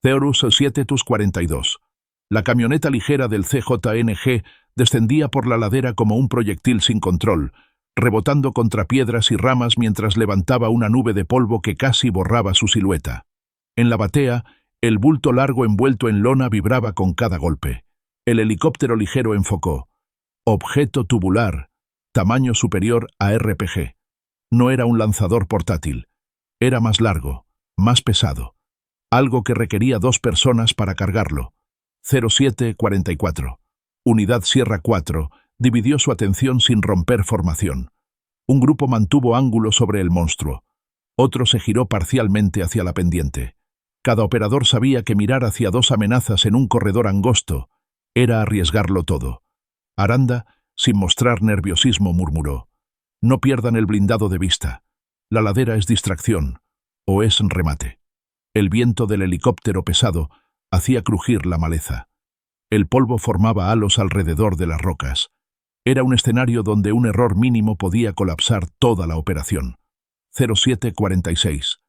Theorus 7 TUS 42. La camioneta ligera del CJNG descendía por la ladera como un proyectil sin control, rebotando contra piedras y ramas mientras levantaba una nube de polvo que casi borraba su silueta. En la batea, el bulto largo envuelto en lona vibraba con cada golpe. El helicóptero ligero enfocó. Objeto tubular, tamaño superior a RPG. No era un lanzador portátil. Era más largo, más pesado. Algo que requería 2 personas para cargarlo. 0744. Unidad Sierra 4 dividió su atención sin romper formación. Un grupo mantuvo ángulo sobre el monstruo. Otro se giró parcialmente hacia la pendiente. Cada operador sabía que mirar hacia 2 amenazas en un corredor angosto era arriesgarlo todo. Aranda, sin mostrar nerviosismo, murmuró: «No pierdan el blindado de vista. La ladera es distracción, o es remate». El viento del helicóptero pesado hacía crujir la maleza. El polvo formaba halos alrededor de las rocas. Era un escenario donde un error mínimo podía colapsar toda la operación. 0746.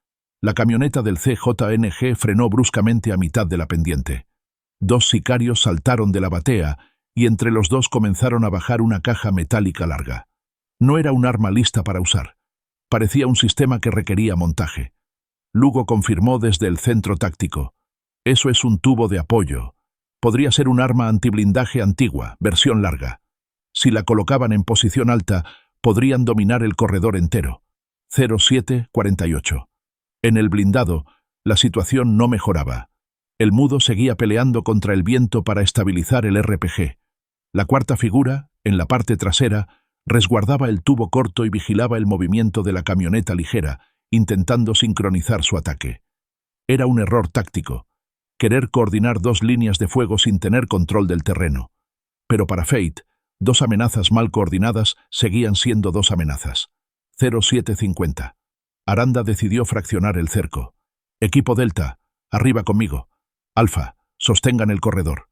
La camioneta del CJNG frenó bruscamente a mitad de la pendiente. 2 sicarios saltaron de la batea y entre los 2 comenzaron a bajar una caja metálica larga. No era un arma lista para usar. Parecía un sistema que requería montaje. Lugo confirmó desde el centro táctico: «Eso es un tubo de apoyo. Podría ser un arma antiblindaje antigua, versión larga. Si la colocaban en posición alta, podrían dominar el corredor entero». 0748. En el blindado, la situación no mejoraba. El mudo seguía peleando contra el viento para estabilizar el RPG. La cuarta figura, en la parte trasera, resguardaba el tubo corto y vigilaba el movimiento de la camioneta ligera, intentando sincronizar su ataque. Era un error táctico, querer coordinar 2 líneas de fuego sin tener control del terreno. Pero para Fate, 2 amenazas mal coordinadas seguían siendo 2 amenazas. 0750. Aranda decidió fraccionar el cerco. «Equipo Delta, arriba conmigo. Alfa, sostengan el corredor».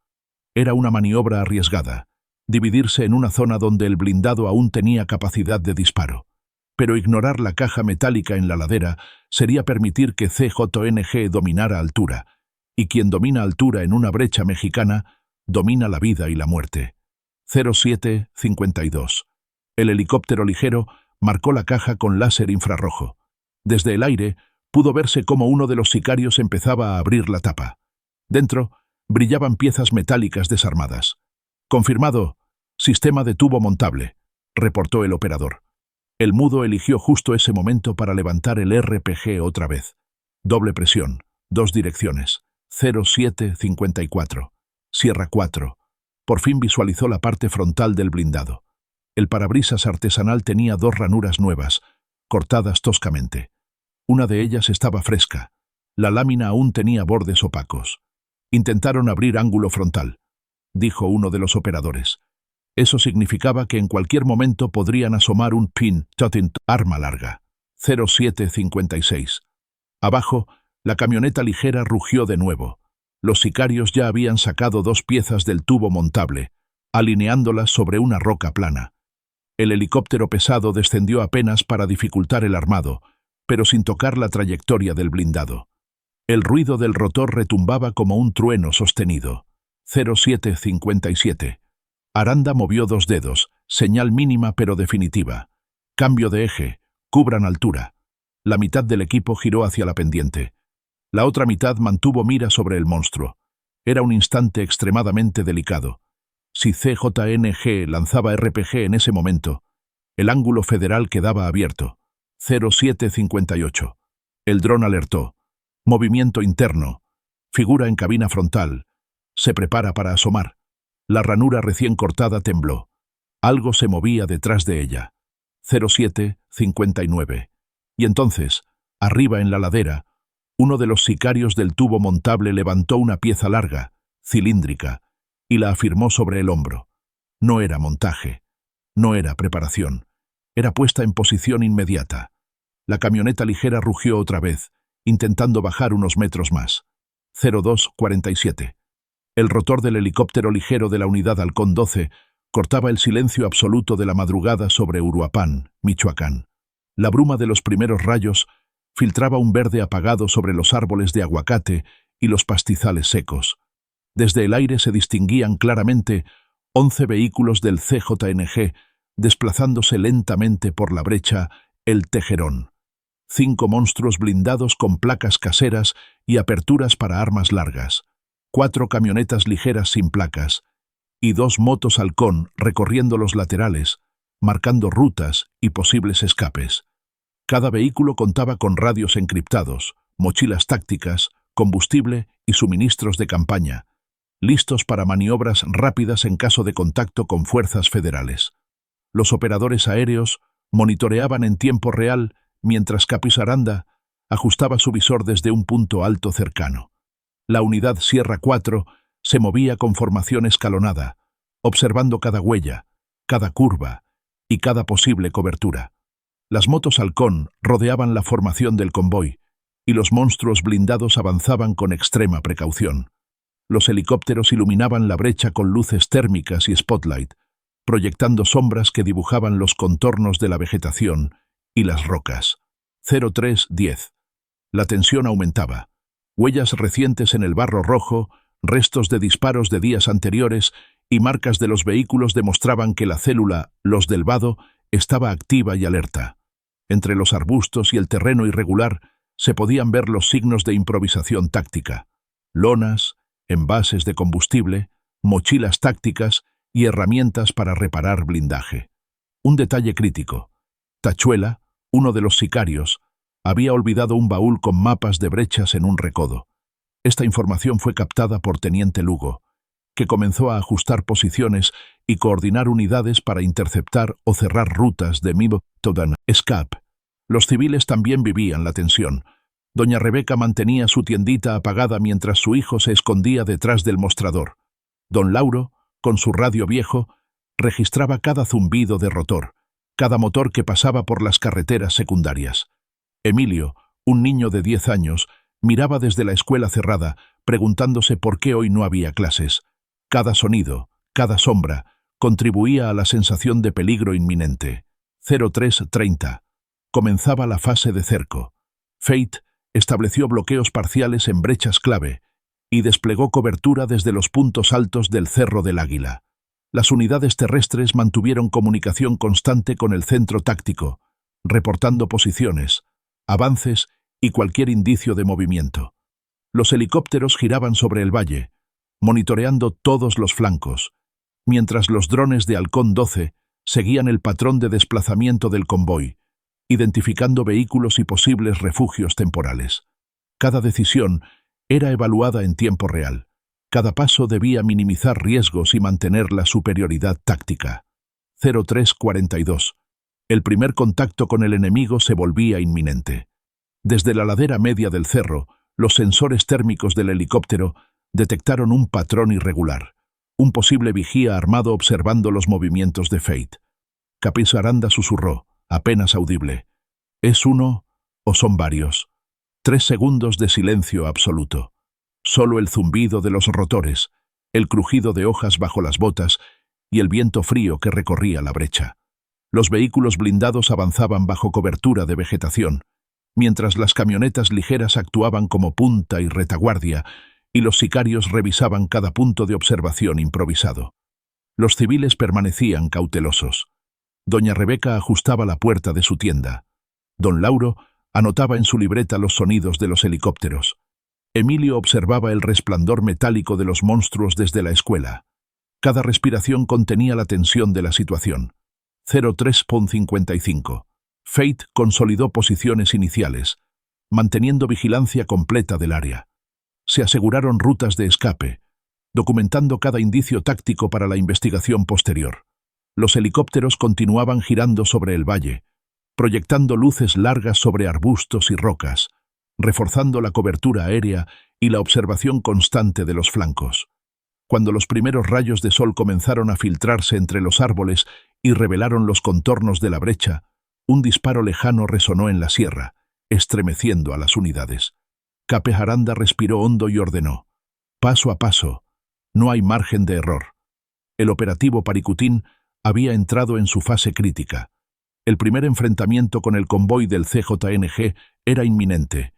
Era una maniobra arriesgada, dividirse en una zona donde el blindado aún tenía capacidad de disparo. Pero ignorar la caja metálica en la ladera sería permitir que CJNG dominara altura, y quien domina altura en una brecha mexicana, domina la vida y la muerte. 0752. El helicóptero ligero marcó la caja con láser infrarrojo. Desde el aire pudo verse cómo uno de los sicarios empezaba a abrir la tapa. Dentro brillaban piezas metálicas desarmadas. «Confirmado. Sistema de tubo montable», reportó el operador. El mudo eligió justo ese momento para levantar el RPG otra vez. Doble presión, 2 direcciones. 0754. Sierra 4. Por fin visualizó la parte frontal del blindado. El parabrisas artesanal tenía 2 ranuras nuevas, cortadas toscamente. Una de ellas estaba fresca. La lámina aún tenía bordes opacos. «Intentaron abrir ángulo frontal», dijo uno de los operadores. Eso significaba que en cualquier momento podrían asomar un pin-toting arma larga. 0756. Abajo, la camioneta ligera rugió de nuevo. Los sicarios ya habían sacado 2 piezas del tubo montable, alineándolas sobre una roca plana. El helicóptero pesado descendió apenas para dificultar el armado, pero sin tocar la trayectoria del blindado. El ruido del rotor retumbaba como un trueno sostenido. 0757. Aranda movió 2 dedos, señal mínima pero definitiva. «Cambio de eje, cubran altura». La mitad del equipo giró hacia la pendiente. La otra mitad mantuvo mira sobre el monstruo. Era un instante extremadamente delicado. Si CJNG lanzaba RPG en ese momento, el ángulo federal quedaba abierto. 0758. El dron alertó. «Movimiento interno. Figura en cabina frontal. Se prepara para asomar». La ranura recién cortada tembló. Algo se movía detrás de ella. 0759. Y entonces, arriba en la ladera, uno de los sicarios del tubo montable levantó una pieza larga, cilíndrica, y la afirmó sobre el hombro. No era montaje, no era preparación, era puesta en posición inmediata. La camioneta ligera rugió otra vez, intentando bajar unos metros más. 0247. El rotor del helicóptero ligero de la unidad Halcón 12 cortaba el silencio absoluto de la madrugada sobre Uruapan, Michoacán. La bruma de los primeros rayos filtraba un verde apagado sobre los árboles de aguacate y los pastizales secos. Desde el aire se distinguían claramente 11 vehículos del CJNG desplazándose lentamente por la brecha El Tejerón. 5 monstruos blindados con placas caseras y aperturas para armas largas. 4 camionetas ligeras sin placas. Y 2 motos halcón recorriendo los laterales, marcando rutas y posibles escapes. Cada vehículo contaba con radios encriptados, mochilas tácticas, combustible y suministros de campaña, listos para maniobras rápidas en caso de contacto con fuerzas federales. Los operadores aéreos monitoreaban en tiempo real mientras Capis Aranda ajustaba su visor desde un punto alto cercano. La unidad Sierra 4 se movía con formación escalonada, observando cada huella, cada curva y cada posible cobertura. Las motos halcón rodeaban la formación del convoy y los monstruos blindados avanzaban con extrema precaución. Los helicópteros iluminaban la brecha con luces térmicas y spotlight, proyectando sombras que dibujaban los contornos de la vegetación y las rocas. 0310. La tensión aumentaba. Huellas recientes en el barro rojo, restos de disparos de días anteriores y marcas de los vehículos demostraban que la célula, los del vado, estaba activa y alerta. Entre los arbustos y el terreno irregular se podían ver los signos de improvisación táctica: lonas, envases de combustible, mochilas tácticas y herramientas para reparar blindaje. Un detalle crítico: Tachuela, uno de los sicarios, había olvidado un baúl con mapas de brechas en un recodo. Esta información fue captada por Teniente Lugo, que comenzó a ajustar posiciones y coordinar unidades para interceptar o cerrar rutas de Todan Escape. Los civiles también vivían la tensión. Doña Rebeca mantenía su tiendita apagada mientras su hijo se escondía detrás del mostrador. Don Lauro, con su radio viejo, registraba cada zumbido de rotor, cada motor que pasaba por las carreteras secundarias. Emilio, un niño de 10 años, miraba desde la escuela cerrada, preguntándose por qué hoy no había clases. Cada sonido, cada sombra, contribuía a la sensación de peligro inminente. 0330. Comenzaba la fase de cerco. Fate estableció bloqueos parciales en brechas clave y desplegó cobertura desde los puntos altos del Cerro del Águila. Las unidades terrestres mantuvieron comunicación constante con el centro táctico, reportando posiciones, avances y cualquier indicio de movimiento. Los helicópteros giraban sobre el valle, monitoreando todos los flancos, mientras los drones de Halcón 12 seguían el patrón de desplazamiento del convoy, identificando vehículos y posibles refugios temporales. Cada decisión era evaluada en tiempo real. Cada paso debía minimizar riesgos y mantener la superioridad táctica. 0342. El primer contacto con el enemigo se volvía inminente. Desde la ladera media del cerro, los sensores térmicos del helicóptero detectaron un patrón irregular, un posible vigía armado observando los movimientos de Fate. Capis Aranda susurró, apenas audible: ¿es uno o son varios? 3 segundos de silencio absoluto. Solo el zumbido de los rotores, el crujido de hojas bajo las botas y el viento frío que recorría la brecha. Los vehículos blindados avanzaban bajo cobertura de vegetación, mientras las camionetas ligeras actuaban como punta y retaguardia, y los sicarios revisaban cada punto de observación improvisado. Los civiles permanecían cautelosos. Doña Rebeca ajustaba la puerta de su tienda. Don Lauro anotaba en su libreta los sonidos de los helicópteros. Emilio observaba el resplandor metálico de los monstruos desde la escuela. Cada respiración contenía la tensión de la situación. 03:55. Fate consolidó posiciones iniciales, manteniendo vigilancia completa del área. Se aseguraron rutas de escape, documentando cada indicio táctico para la investigación posterior. Los helicópteros continuaban girando sobre el valle, proyectando luces largas sobre arbustos y rocas, reforzando la cobertura aérea y la observación constante de los flancos. Cuando los primeros rayos de sol comenzaron a filtrarse entre los árboles y revelaron los contornos de la brecha, un disparo lejano resonó en la sierra, estremeciendo a las unidades. Capis Aranda respiró hondo y ordenó: paso a paso, no hay margen de error. El operativo Paricutín había entrado en su fase crítica. El primer enfrentamiento con el convoy del CJNG era inminente,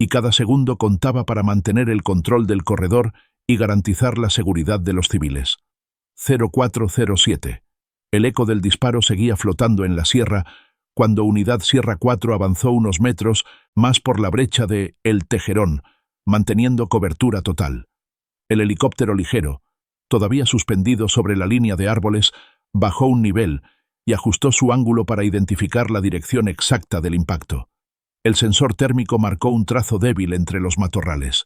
y cada segundo contaba para mantener el control del corredor y garantizar la seguridad de los civiles. 0407. El eco del disparo seguía flotando en la sierra cuando Unidad Sierra 4 avanzó unos metros más por la brecha de El Tejerón, manteniendo cobertura total. El helicóptero ligero, todavía suspendido sobre la línea de árboles, bajó un nivel y ajustó su ángulo para identificar la dirección exacta del impacto. El sensor térmico marcó un trazo débil entre los matorrales.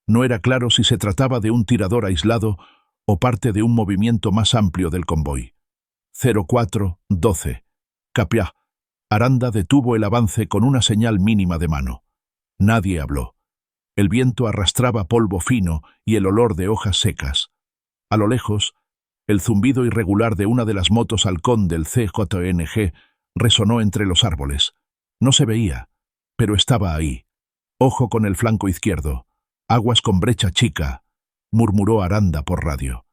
No era claro si se trataba de un tirador aislado o parte de un movimiento más amplio del convoy. 0412. Capiá. Aranda detuvo el avance con una señal mínima de mano. Nadie habló. El viento arrastraba polvo fino y el olor de hojas secas. A lo lejos, el zumbido irregular de una de las motos halcón del CJNG resonó entre los árboles. No se veía, pero estaba ahí. Ojo con el flanco izquierdo. Aguas con brecha chica, murmuró Aranda por radio.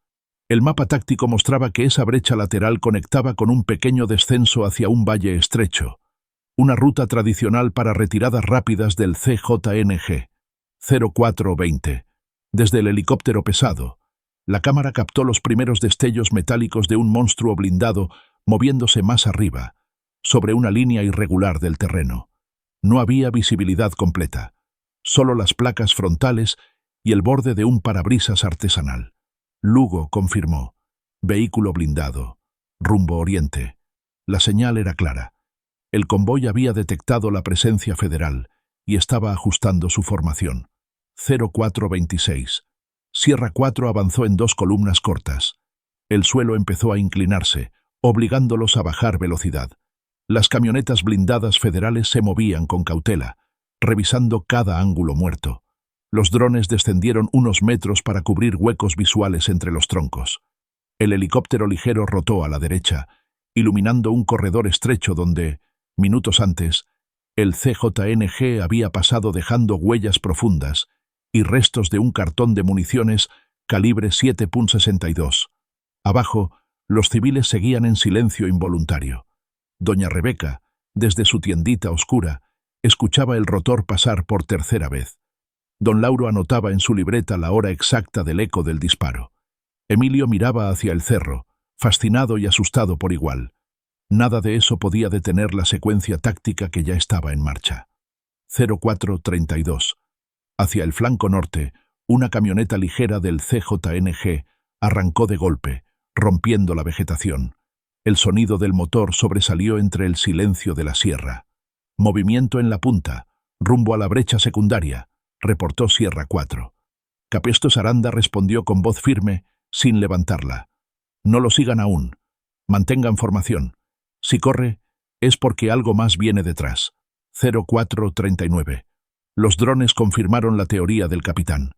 El mapa táctico mostraba que esa brecha lateral conectaba con un pequeño descenso hacia un valle estrecho, una ruta tradicional para retiradas rápidas del CJNG. 0420. Desde el helicóptero pesado, la cámara captó los primeros destellos metálicos de un monstruo blindado moviéndose más arriba, sobre una línea irregular del terreno. No había visibilidad completa, solo las placas frontales y el borde de un parabrisas artesanal. Lugo confirmó. Vehículo blindado. Rumbo oriente. La señal era clara. El convoy había detectado la presencia federal y estaba ajustando su formación. 0426. Sierra 4 avanzó en 2 columnas cortas. El suelo empezó a inclinarse, obligándolos a bajar velocidad. Las camionetas blindadas federales se movían con cautela, revisando cada ángulo muerto. Los drones descendieron unos metros para cubrir huecos visuales entre los troncos. El helicóptero ligero rotó a la derecha, iluminando un corredor estrecho donde, minutos antes, el CJNG había pasado dejando huellas profundas y restos de un cartón de municiones calibre 7.62. Abajo, los civiles seguían en silencio involuntario. Doña Rebeca, desde su tiendita oscura, escuchaba el rotor pasar por tercera vez. Don Lauro anotaba en su libreta la hora exacta del eco del disparo. Emilio miraba hacia el cerro, fascinado y asustado por igual. Nada de eso podía detener la secuencia táctica que ya estaba en marcha. 0432. Hacia el flanco norte, una camioneta ligera del CJNG arrancó de golpe, rompiendo la vegetación. El sonido del motor sobresalió entre el silencio de la sierra. Movimiento en la punta, rumbo a la brecha secundaria, reportó Sierra 4. Capestos Aranda respondió con voz firme, sin levantarla. No lo sigan aún. Mantengan formación. Si corre, es porque algo más viene detrás. 0439. Los drones confirmaron la teoría del capitán.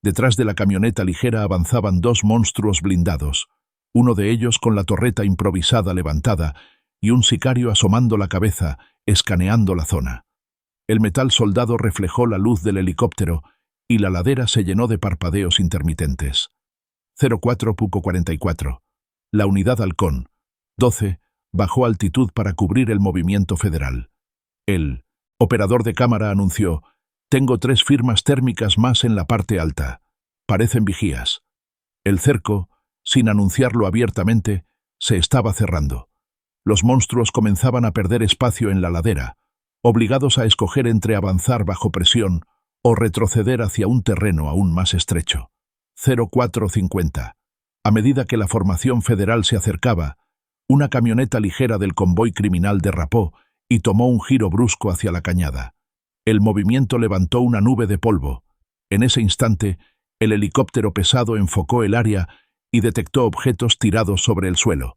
Detrás de la camioneta ligera avanzaban 2 monstruos blindados, uno de ellos con la torreta improvisada levantada y un sicario asomando la cabeza, escaneando la zona. El metal soldado reflejó la luz del helicóptero y la ladera se llenó de parpadeos intermitentes. 04.44. La unidad Halcón, 12, bajó altitud para cubrir el movimiento federal. El operador de cámara anunció: «Tengo 3 firmas térmicas más en la parte alta. Parecen vigías». El cerco, sin anunciarlo abiertamente, se estaba cerrando. Los monstruos comenzaban a perder espacio en la ladera, obligados a escoger entre avanzar bajo presión o retroceder hacia un terreno aún más estrecho. 0450. A medida que la formación federal se acercaba, una camioneta ligera del convoy criminal derrapó y tomó un giro brusco hacia la cañada. El movimiento levantó una nube de polvo. En ese instante, el helicóptero pesado enfocó el área y detectó objetos tirados sobre el suelo.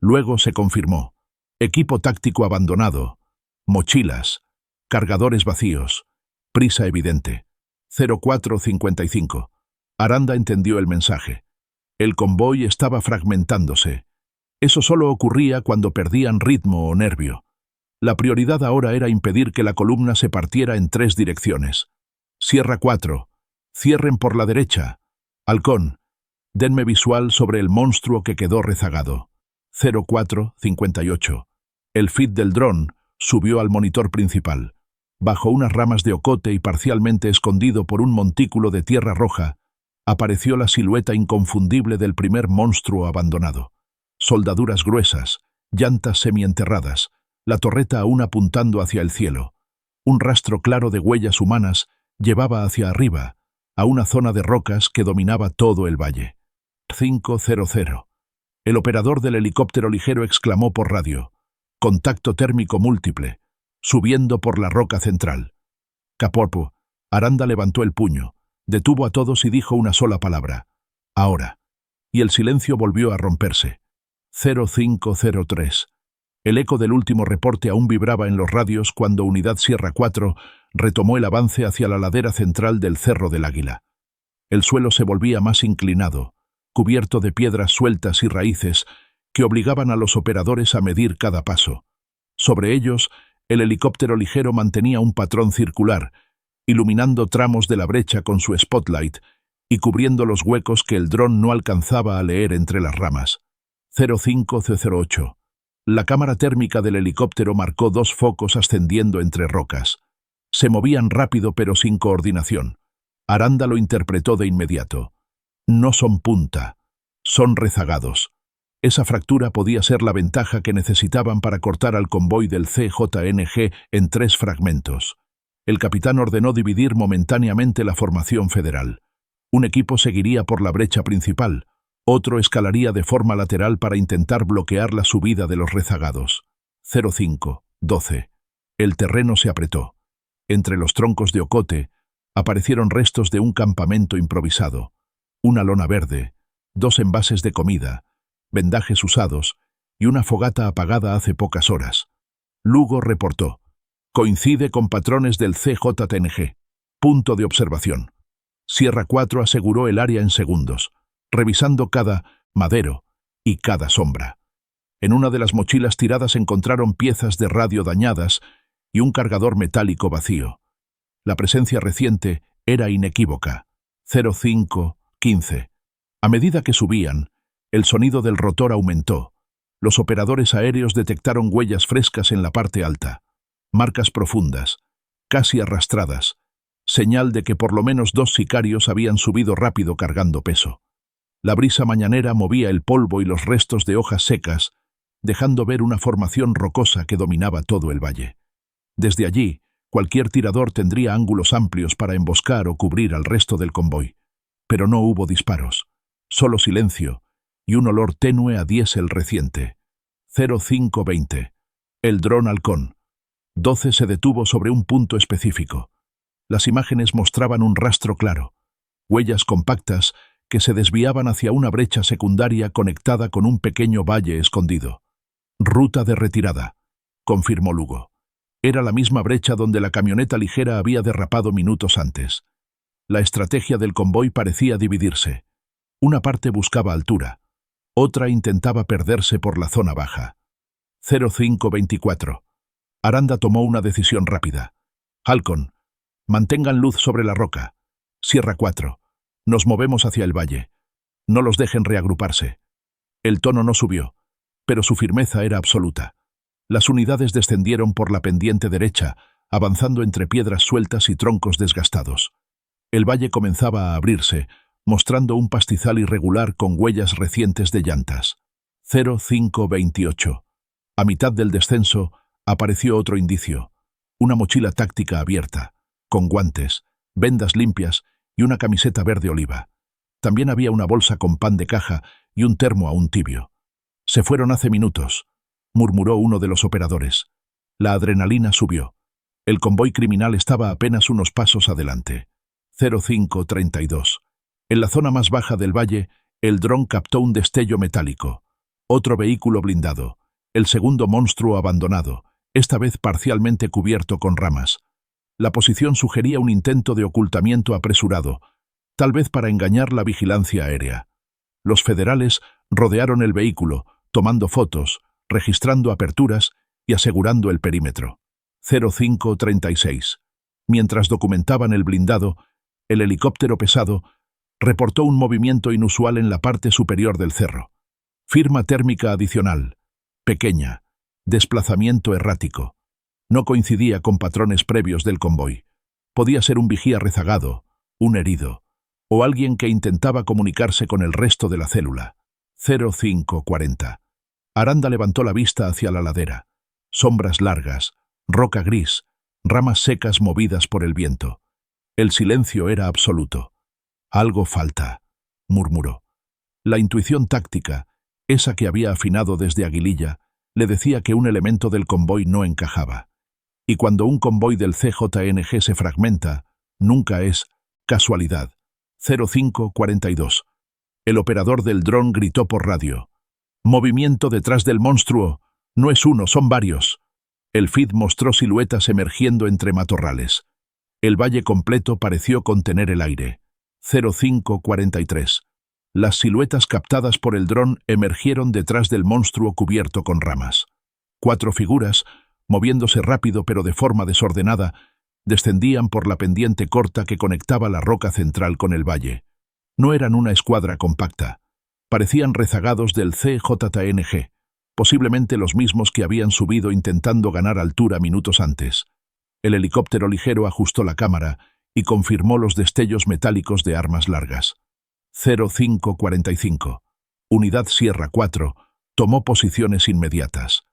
Luego se confirmó: equipo táctico abandonado, mochilas, cargadores vacíos, prisa evidente. 0455. Aranda entendió el mensaje. El convoy estaba fragmentándose. Eso solo ocurría cuando perdían ritmo o nervio. La prioridad ahora era impedir que la columna se partiera en 3 direcciones. Sierra 4. Cierren por la derecha. Halcón. Denme visual sobre el monstruo que quedó rezagado. 0458. El feed del dron subió al monitor principal. Bajo unas ramas de ocote y parcialmente escondido por un montículo de tierra roja, apareció la silueta inconfundible del primer monstruo abandonado. Soldaduras gruesas, llantas semienterradas, la torreta aún apuntando hacia el cielo. Un rastro claro de huellas humanas llevaba hacia arriba, a una zona de rocas que dominaba todo el valle. 500. El operador del helicóptero ligero exclamó por radio: «Contacto térmico múltiple, subiendo por la roca central». Caporpo, Aranda levantó el puño, detuvo a todos y dijo una sola palabra: «Ahora». Y el silencio volvió a romperse. 0503. El eco del último reporte aún vibraba en los radios cuando Unidad Sierra 4 retomó el avance hacia la ladera central del Cerro del Águila. El suelo se volvía más inclinado, cubierto de piedras sueltas y raíces que obligaban a los operadores a medir cada paso. Sobre ellos, el helicóptero ligero mantenía un patrón circular, iluminando tramos de la brecha con su spotlight y cubriendo los huecos que el dron no alcanzaba a leer entre las ramas. 0508. La cámara térmica del helicóptero marcó dos focos ascendiendo entre rocas. Se movían rápido pero sin coordinación. Aranda lo interpretó de inmediato. No son punta, son rezagados. Esa fractura podía ser la ventaja que necesitaban para cortar al convoy del CJNG en 3 fragmentos. El capitán ordenó dividir momentáneamente la formación federal. Un equipo seguiría por la brecha principal, otro escalaría de forma lateral para intentar bloquear la subida de los rezagados. 0512. El terreno se apretó. Entre los troncos de ocote aparecieron restos de un campamento improvisado, una lona verde, 2 envases de comida, vendajes usados y una fogata apagada hace pocas horas. Lugo reportó: «Coincide con patrones del CJNG. Punto de observación». Sierra 4 aseguró el área en segundos, revisando cada madero y cada sombra. En una de las mochilas tiradas encontraron piezas de radio dañadas y un cargador metálico vacío. La presencia reciente era inequívoca. 0515. A medida que subían, el sonido del rotor aumentó. Los operadores aéreos detectaron huellas frescas en la parte alta, marcas profundas, casi arrastradas, señal de que por lo menos 2 sicarios habían subido rápido cargando peso. La brisa mañanera movía el polvo y los restos de hojas secas, dejando ver una formación rocosa que dominaba todo el valle. Desde allí, cualquier tirador tendría ángulos amplios para emboscar o cubrir al resto del convoy. Pero no hubo disparos, solo silencio y un olor tenue a diésel reciente. 0520. El dron halcón. 12 se detuvo sobre un punto específico. Las imágenes mostraban un rastro claro, huellas compactas que se desviaban hacia una brecha secundaria conectada con un pequeño valle escondido. «Ruta de retirada», confirmó Lugo. Era la misma brecha donde la camioneta ligera había derrapado minutos antes. La estrategia del convoy parecía dividirse. Una parte buscaba altura, otra intentaba perderse por la zona baja. 0524. Aranda tomó una decisión rápida. «Halcón, mantengan luz sobre la roca. Sierra 4. Nos movemos hacia el valle. No los dejen reagruparse». El tono no subió, pero su firmeza era absoluta. Las unidades descendieron por la pendiente derecha, avanzando entre piedras sueltas y troncos desgastados. El valle comenzaba a abrirse, mostrando un pastizal irregular con huellas recientes de llantas. 0528. A mitad del descenso apareció otro indicio, una mochila táctica abierta, con guantes, vendas limpias y una camiseta verde oliva. También había una bolsa con pan de caja y un termo aún tibio. «Se fueron hace minutos», murmuró uno de los operadores. La adrenalina subió. El convoy criminal estaba apenas unos pasos adelante. 0532. En la zona más baja del valle, el dron captó un destello metálico. Otro vehículo blindado. El segundo monstruo abandonado, esta vez parcialmente cubierto con ramas. La posición sugería un intento de ocultamiento apresurado, tal vez para engañar la vigilancia aérea. Los federales rodearon el vehículo, tomando fotos, registrando aperturas y asegurando el perímetro. 0536. Mientras documentaban el blindado, el helicóptero pesado reportó un movimiento inusual en la parte superior del cerro. Firma térmica adicional. Pequeña. Desplazamiento errático. No coincidía con patrones previos del convoy. Podía ser un vigía rezagado, un herido, o alguien que intentaba comunicarse con el resto de la célula. 0540. Aranda levantó la vista hacia la ladera. Sombras largas, roca gris, ramas secas movidas por el viento. El silencio era absoluto. «Algo falta», murmuró. La intuición táctica, esa que había afinado desde Aguililla, le decía que un elemento del convoy no encajaba. Y cuando un convoy del CJNG se fragmenta, nunca es casualidad. 0542. El operador del dron gritó por radio. «Movimiento detrás del monstruo. No es uno, son varios». El feed mostró siluetas emergiendo entre matorrales. El valle completo pareció contener el aire. 0543. Las siluetas captadas por el dron emergieron detrás del monstruo cubierto con ramas. 4 figuras, moviéndose rápido pero de forma desordenada, descendían por la pendiente corta que conectaba la roca central con el valle. No eran una escuadra compacta. Parecían rezagados del CJNG, posiblemente los mismos que habían subido intentando ganar altura minutos antes. El helicóptero ligero ajustó la cámara y confirmó los destellos metálicos de armas largas. 0545. Unidad Sierra 4 tomó posiciones inmediatas.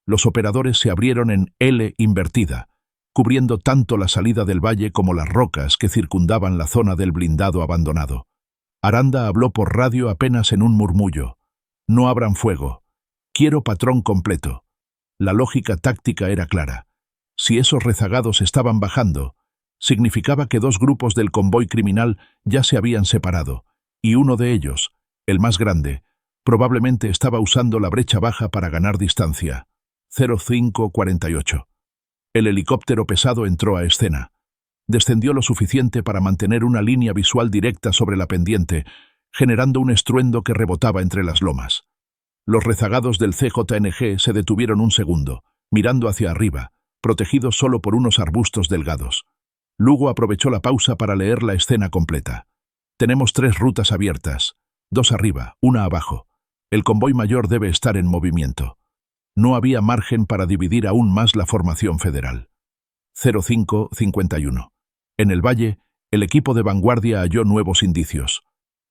Los operadores se abrieron en L invertida, cubriendo tanto la salida del valle como las rocas que circundaban la zona del blindado abandonado. Aranda habló por radio apenas en un murmullo. «No abran fuego. Quiero patrón completo». La lógica táctica era clara. Si esos rezagados estaban bajando, significaba que 2 grupos del convoy criminal ya se habían separado, y uno de ellos, el más grande, probablemente estaba usando la brecha baja para ganar distancia. 0548. El helicóptero pesado entró a escena. Descendió lo suficiente para mantener una línea visual directa sobre la pendiente, generando un estruendo que rebotaba entre las lomas. Los rezagados del CJNG se detuvieron un segundo, mirando hacia arriba, protegidos solo por unos arbustos delgados. Lugo aprovechó la pausa para leer la escena completa. «Tenemos 3 rutas abiertas, 2 arriba, 1 abajo. El convoy mayor debe estar en movimiento». No había margen para dividir aún más la formación federal. 0551. En el valle, el equipo de vanguardia halló nuevos indicios.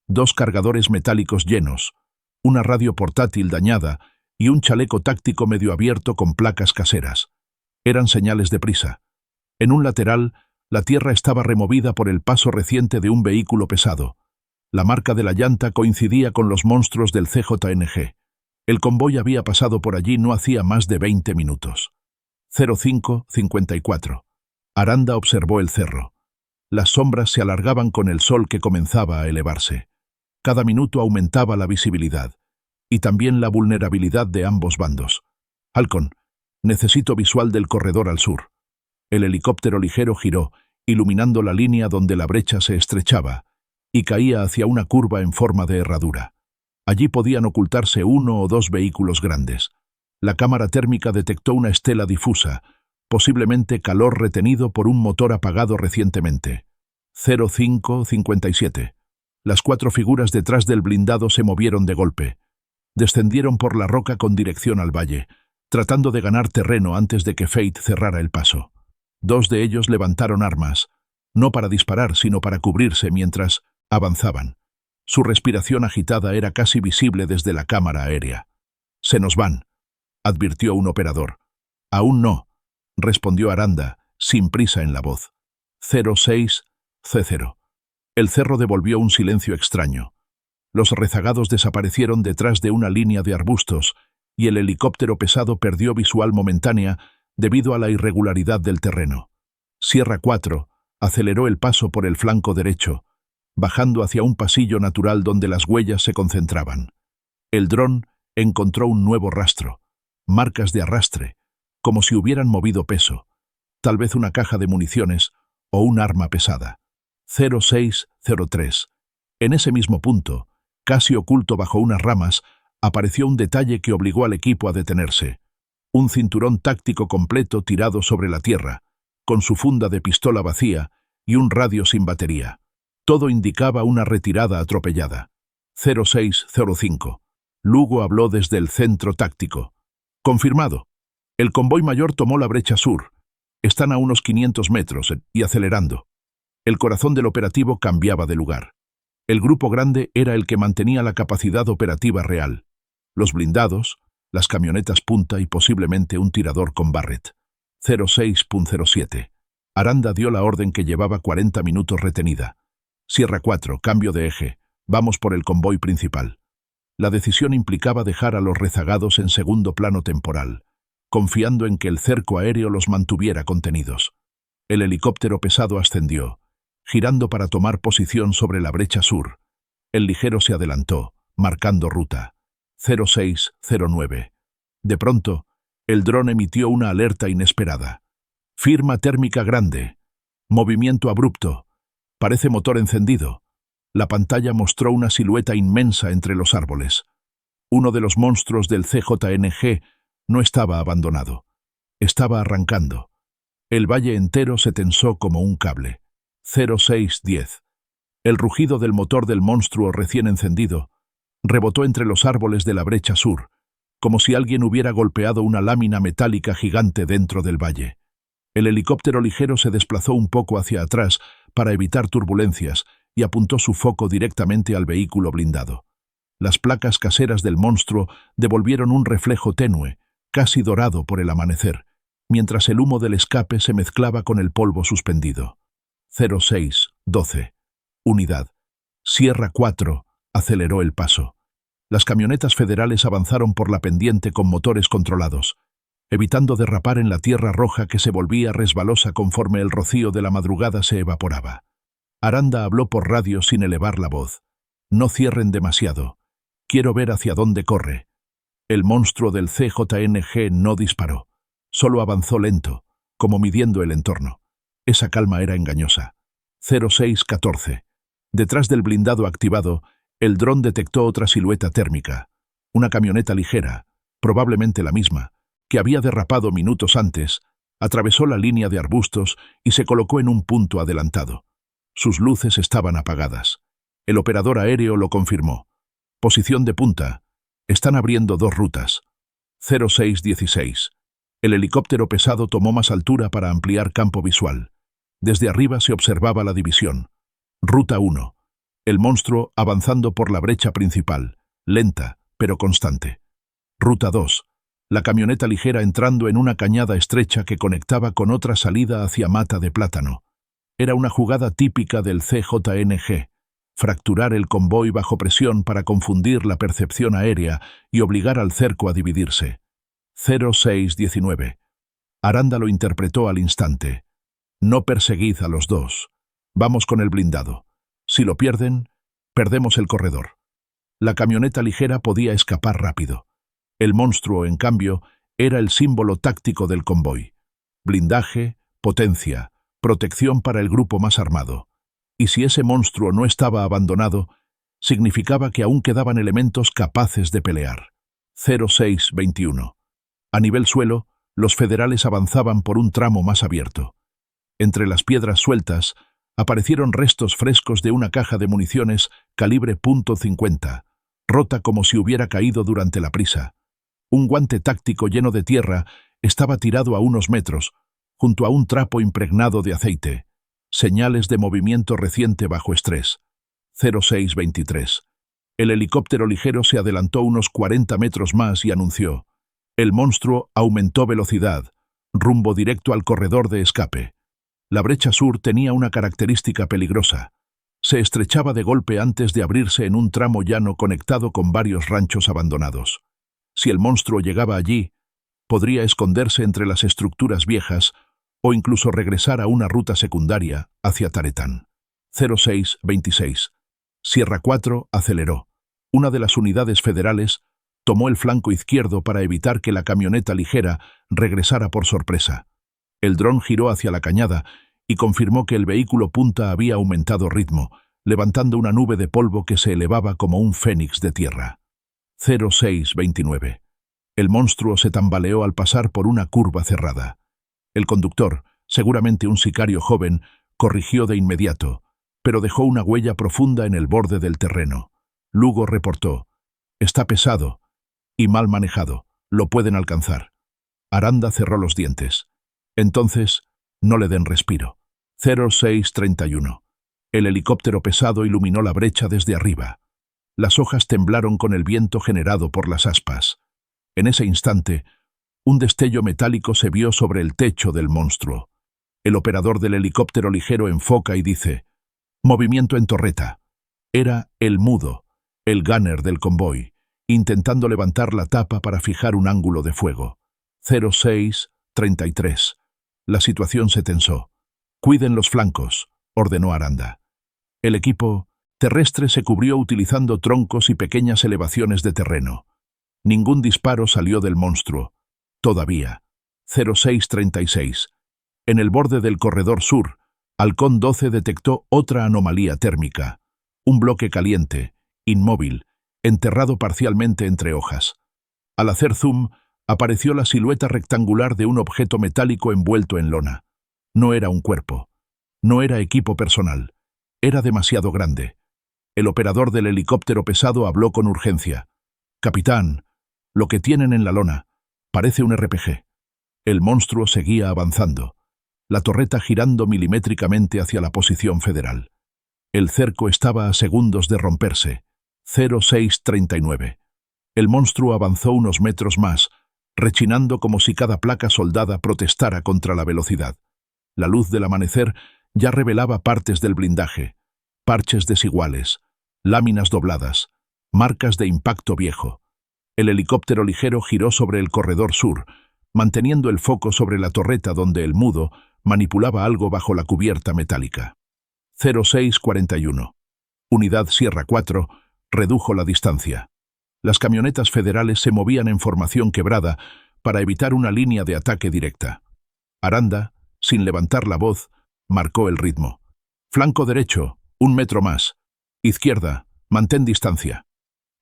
2 cargadores metálicos llenos, una radio portátil dañada y un chaleco táctico medio abierto con placas caseras. Eran señales de prisa. En un lateral, la tierra estaba removida por el paso reciente de un vehículo pesado. La marca de la llanta coincidía con los monstruos del CJNG. El convoy había pasado por allí no hacía más de 20 minutos. 0554. Aranda observó el cerro. Las sombras se alargaban con el sol que comenzaba a elevarse. Cada minuto aumentaba la visibilidad, y también la vulnerabilidad de ambos bandos. «Halcon, necesito visual del corredor al sur». El helicóptero ligero giró, iluminando la línea donde la brecha se estrechaba, y caía hacia una curva en forma de herradura. Allí podían ocultarse 1 o 2 vehículos grandes. La cámara térmica detectó una estela difusa, posiblemente calor retenido por un motor apagado recientemente. 0557. Las 4 figuras detrás del blindado se movieron de golpe. Descendieron por la roca con dirección al valle, tratando de ganar terreno antes de que Fate cerrara el paso. 2 de ellos levantaron armas, no para disparar sino para cubrirse mientras avanzaban. Su respiración agitada era casi visible desde la cámara aérea. «Se nos van», advirtió un operador. «Aún no», respondió Aranda, sin prisa en la voz. 06C0. El cerro devolvió un silencio extraño. Los rezagados desaparecieron detrás de una línea de arbustos y el helicóptero pesado perdió visual momentánea debido a la irregularidad del terreno. Sierra 4 aceleró el paso por el flanco derecho, bajando hacia un pasillo natural donde las huellas se concentraban. El dron encontró un nuevo rastro, marcas de arrastre, como si hubieran movido peso, tal vez una caja de municiones o un arma pesada. 0603. En ese mismo punto, casi oculto bajo unas ramas, apareció un detalle que obligó al equipo a detenerse. Un cinturón táctico completo tirado sobre la tierra, con su funda de pistola vacía y un radio sin batería. Todo indicaba una retirada atropellada. 0605. Lugo habló desde el centro táctico. «Confirmado. El convoy mayor tomó la brecha sur, Están a unos 500 metros y acelerando. El corazón del operativo cambiaba de lugar. El grupo grande era el que mantenía la capacidad operativa real. Los blindados, las camionetas punta y posiblemente un tirador con Barrett. 06.07. Aranda dio la orden que llevaba 40 minutos retenida. Sierra 4, cambio de eje. Vamos por el convoy principal. La decisión implicaba dejar a los rezagados en segundo plano temporal, confiando en que el cerco aéreo los mantuviera contenidos. El helicóptero pesado ascendió, girando para tomar posición sobre la brecha sur. El ligero se adelantó, marcando ruta. 0609. De pronto, el dron emitió una alerta inesperada. Firma térmica grande. Movimiento abrupto. Parece motor encendido. La pantalla mostró una silueta inmensa entre los árboles. Uno de los monstruos del CJNG no estaba abandonado. Estaba arrancando. El valle entero se tensó como un cable. 0610. El rugido del motor del monstruo recién encendido rebotó entre los árboles de la brecha sur, como si alguien hubiera golpeado una lámina metálica gigante dentro del valle. El helicóptero ligero se desplazó un poco hacia atrás para evitar turbulencias y apuntó su foco directamente al vehículo blindado. Las placas caseras del monstruo devolvieron un reflejo tenue, casi dorado por el amanecer, mientras el humo del escape se mezclaba con el polvo suspendido. 0612. Unidad. Sierra 4 aceleró el paso. Las camionetas federales avanzaron por la pendiente con motores controlados, evitando derrapar en la tierra roja que se volvía resbalosa conforme el rocío de la madrugada se evaporaba. Aranda habló por radio sin elevar la voz. No cierren demasiado. Quiero ver hacia dónde corre. El monstruo del CJNG no disparó. Solo avanzó lento, como midiendo el entorno. Esa calma era engañosa. 0614. Detrás del blindado activado, el dron detectó otra silueta térmica. Una camioneta ligera, probablemente la misma, que había derrapado minutos antes, atravesó la línea de arbustos y se colocó en un punto adelantado. Sus luces estaban apagadas. El operador aéreo lo confirmó. Posición de punta. Están abriendo dos rutas. 0616. El helicóptero pesado tomó más altura para ampliar campo visual. Desde arriba se observaba la división. Ruta 1. El monstruo avanzando por la brecha principal, lenta, pero constante. Ruta 2. La camioneta ligera entrando en una cañada estrecha que conectaba con otra salida hacia Mata de Plátano. Era una jugada típica del CJNG, fracturar el convoy bajo presión para confundir la percepción aérea y obligar al cerco a dividirse. 0619. Aranda lo interpretó al instante. No perseguid a los dos. Vamos con el blindado. Si lo pierden, perdemos el corredor. La camioneta ligera podía escapar rápido. El monstruo, en cambio, era el símbolo táctico del convoy. Blindaje, potencia, protección para el grupo más armado. Y si ese monstruo no estaba abandonado, significaba que aún quedaban elementos capaces de pelear. 0621. A nivel suelo, los federales avanzaban por un tramo más abierto. Entre las piedras sueltas, aparecieron restos frescos de una caja de municiones calibre .50, rota como si hubiera caído durante la prisa. Un guante táctico lleno de tierra estaba tirado a unos metros, junto a un trapo impregnado de aceite. Señales de movimiento reciente bajo estrés. 0623. El helicóptero ligero se adelantó unos 40 metros más y anunció. El monstruo aumentó velocidad, rumbo directo al corredor de escape. La brecha sur tenía una característica peligrosa. Se estrechaba de golpe antes de abrirse en un tramo llano conectado con varios ranchos abandonados. Si el monstruo llegaba allí, podría esconderse entre las estructuras viejas o incluso regresar a una ruta secundaria hacia Taretán. 0626. Sierra 4 aceleró. Una de las unidades federales tomó el flanco izquierdo para evitar que la camioneta ligera regresara por sorpresa. El dron giró hacia la cañada y confirmó que el vehículo punta había aumentado ritmo, levantando una nube de polvo que se elevaba como un fénix de tierra. 0629. El monstruo se tambaleó al pasar por una curva cerrada. El conductor, seguramente un sicario joven, corrigió de inmediato, pero dejó una huella profunda en el borde del terreno. Lugo reportó: «Está pesado y mal manejado, lo pueden alcanzar». Aranda cerró los dientes. Entonces, No le den respiro. 0631. El helicóptero pesado iluminó la brecha desde arriba. Las hojas temblaron con el viento generado por las aspas. En ese instante, un destello metálico se vio sobre el techo del monstruo. El operador del helicóptero ligero enfoca y dice: «Movimiento en torreta». Era el mudo, el gunner del convoy, intentando levantar la tapa para fijar un ángulo de fuego. 0633. La situación se tensó. «Cuiden los flancos», ordenó Aranda. El equipo terrestre se cubrió utilizando troncos y pequeñas elevaciones de terreno. Ningún disparo salió del monstruo. Todavía. 0636. En el borde del corredor sur, Halcón 12 detectó otra anomalía térmica. Un bloque caliente, inmóvil, enterrado parcialmente entre hojas. Al hacer zoom, apareció la silueta rectangular de un objeto metálico envuelto en lona. No era un cuerpo. No era equipo personal. Era demasiado grande. El operador del helicóptero pesado habló con urgencia. «Capitán, lo que tienen en la lona parece un RPG». El monstruo seguía avanzando, la torreta girando milimétricamente hacia la posición federal. El cerco estaba a segundos de romperse. 0639. El monstruo avanzó unos metros más, rechinando como si cada placa soldada protestara contra la velocidad. La luz del amanecer ya revelaba partes del blindaje, parches desiguales, láminas dobladas, marcas de impacto viejo. El helicóptero ligero giró sobre el corredor sur, manteniendo el foco sobre la torreta donde el mudo manipulaba algo bajo la cubierta metálica. 0641. Unidad Sierra 4 redujo la distancia. Las camionetas federales se movían en formación quebrada para evitar una línea de ataque directa. Aranda, sin levantar la voz, marcó el ritmo. «Flanco derecho, 1 metro más. Izquierda, mantén distancia».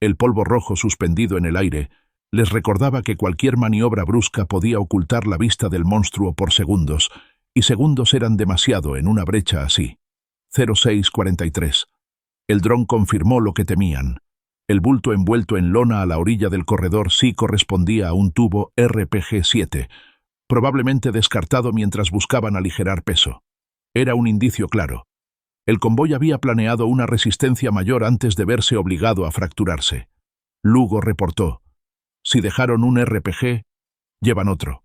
El polvo rojo suspendido en el aire les recordaba que cualquier maniobra brusca podía ocultar la vista del monstruo por segundos, y segundos eran demasiado en una brecha así. 0643. El dron confirmó lo que temían. El bulto envuelto en lona a la orilla del corredor sí correspondía a un tubo RPG-7, probablemente descartado mientras buscaban aligerar peso. Era un indicio claro. El convoy había planeado una resistencia mayor antes de verse obligado a fracturarse. Lugo reportó: «Si dejaron un RPG, llevan otro».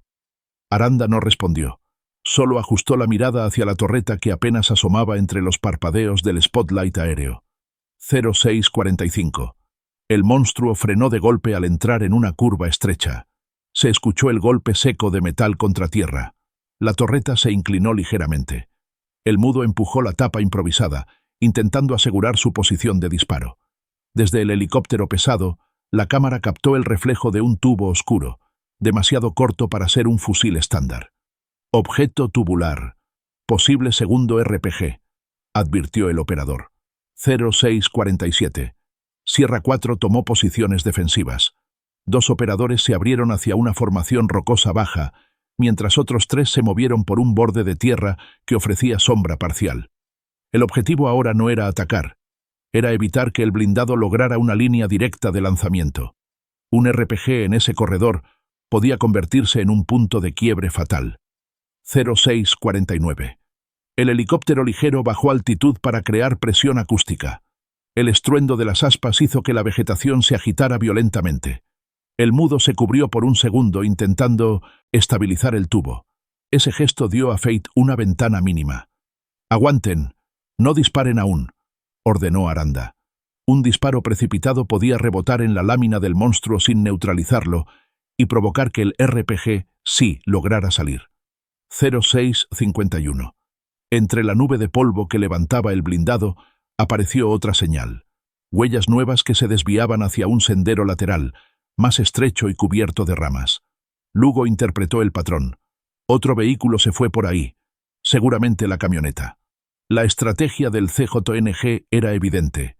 Aranda no respondió. Solo ajustó la mirada hacia la torreta que apenas asomaba entre los parpadeos del spotlight aéreo. 0645. El monstruo frenó de golpe al entrar en una curva estrecha. Se escuchó el golpe seco de metal contra tierra. La torreta se inclinó ligeramente. El mudo empujó la tapa improvisada, intentando asegurar su posición de disparo. Desde el helicóptero pesado, la cámara captó el reflejo de un tubo oscuro, demasiado corto para ser un fusil estándar. «Objeto tubular. Posible segundo RPG», advirtió el operador. 0647. Sierra 4 tomó posiciones defensivas. 2 operadores se abrieron hacia una formación rocosa baja, mientras otros 3 se movieron por un borde de tierra que ofrecía sombra parcial. El objetivo ahora no era atacar, era evitar que el blindado lograra una línea directa de lanzamiento. Un RPG en ese corredor podía convertirse en un punto de quiebre fatal. 0649. El helicóptero ligero bajó altitud para crear presión acústica. El estruendo de las aspas hizo que la vegetación se agitara violentamente. El mudo se cubrió por un segundo intentando estabilizar el tubo. Ese gesto dio a Fate una ventana mínima. «Aguanten, no disparen aún», ordenó Aranda. Un disparo precipitado podía rebotar en la lámina del monstruo sin neutralizarlo y provocar que el RPG sí lograra salir. 0651. Entre la nube de polvo que levantaba el blindado, apareció otra señal. Huellas nuevas que se desviaban hacia un sendero lateral, más estrecho y cubierto de ramas. Lugo interpretó el patrón. Otro vehículo se fue por ahí, seguramente la camioneta. La estrategia del CJNG era evidente: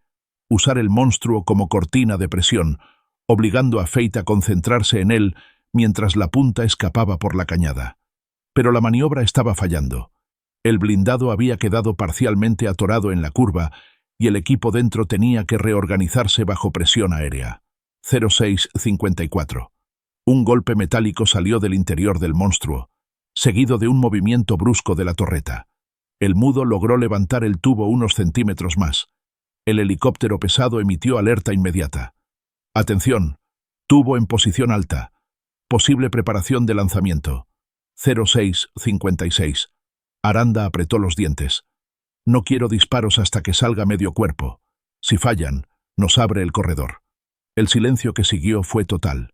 usar el monstruo como cortina de presión, obligando a Fate a concentrarse en él mientras la punta escapaba por la cañada. Pero la maniobra estaba fallando. El blindado había quedado parcialmente atorado en la curva y el equipo dentro tenía que reorganizarse bajo presión aérea. 0654. Un golpe metálico salió del interior del monstruo. seguido de un movimiento brusco de la torreta. El mudo logró levantar el tubo unos centímetros más. El helicóptero pesado emitió alerta inmediata. Atención, tubo en posición alta. Posible preparación de lanzamiento. 0656. Aranda apretó los dientes. No quiero disparos hasta que salga medio cuerpo. Si fallan, nos abre el corredor. El silencio que siguió fue total.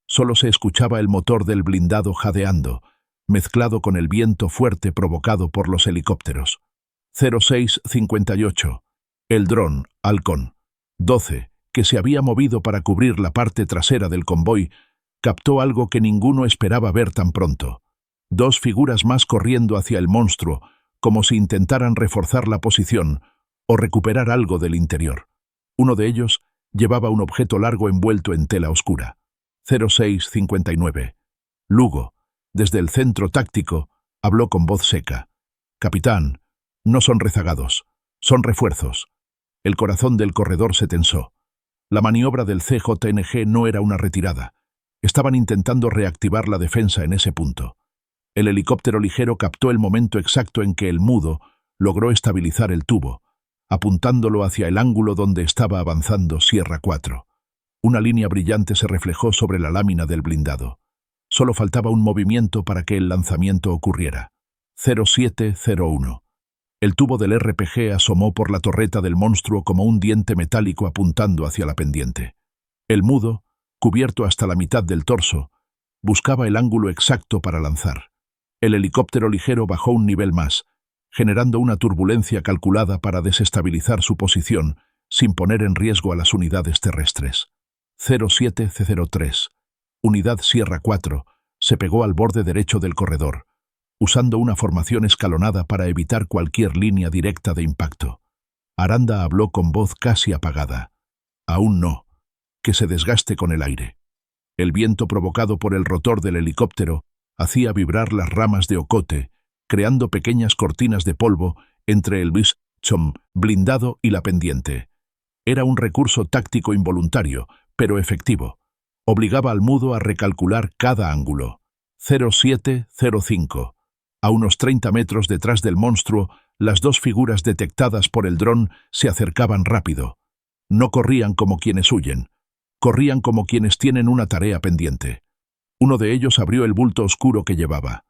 Solo se escuchaba el motor del blindado jadeando, mezclado con el viento fuerte provocado por los helicópteros. 0658. El dron, Halcón 12, que se había movido para cubrir la parte trasera del convoy, captó algo que ninguno esperaba ver tan pronto. Dos figuras más corriendo hacia el monstruo, como si intentaran reforzar la posición o recuperar algo del interior. Uno de ellos llevaba un objeto largo envuelto en tela oscura. 0659. Lugo, desde el centro táctico, habló con voz seca. «Capitán, no son rezagados, son refuerzos». El corazón del corredor se tensó. La maniobra del CJNG no era una retirada. Estaban intentando reactivar la defensa en ese punto. El helicóptero ligero captó el momento exacto en que el mudo logró estabilizar el tubo, apuntándolo hacia el ángulo donde estaba avanzando Sierra 4. Una línea brillante se reflejó sobre la lámina del blindado. Solo faltaba un movimiento para que el lanzamiento ocurriera. 0701. El tubo del RPG asomó por la torreta del monstruo como un diente metálico apuntando hacia la pendiente. El mudo, cubierto hasta la mitad del torso, buscaba el ángulo exacto para lanzar. El helicóptero ligero bajó un nivel más, generando una turbulencia calculada para desestabilizar su posición sin poner en riesgo a las unidades terrestres. 0703. Unidad Sierra 4 se pegó al borde derecho del corredor, usando una formación escalonada para evitar cualquier línea directa de impacto. Aranda habló con voz casi apagada. «Aún no. Que se desgaste con el aire». El viento provocado por el rotor del helicóptero hacía vibrar las ramas de ocote, creando pequeñas cortinas de polvo entre el bichom blindado y la pendiente. Era un recurso táctico involuntario, pero efectivo. Obligaba al mudo a recalcular cada ángulo. 0705. A unos 30 metros detrás del monstruo, las dos figuras detectadas por el dron se acercaban rápido. No corrían como quienes huyen. Corrían como quienes tienen una tarea pendiente. Uno de ellos abrió el bulto oscuro que llevaba.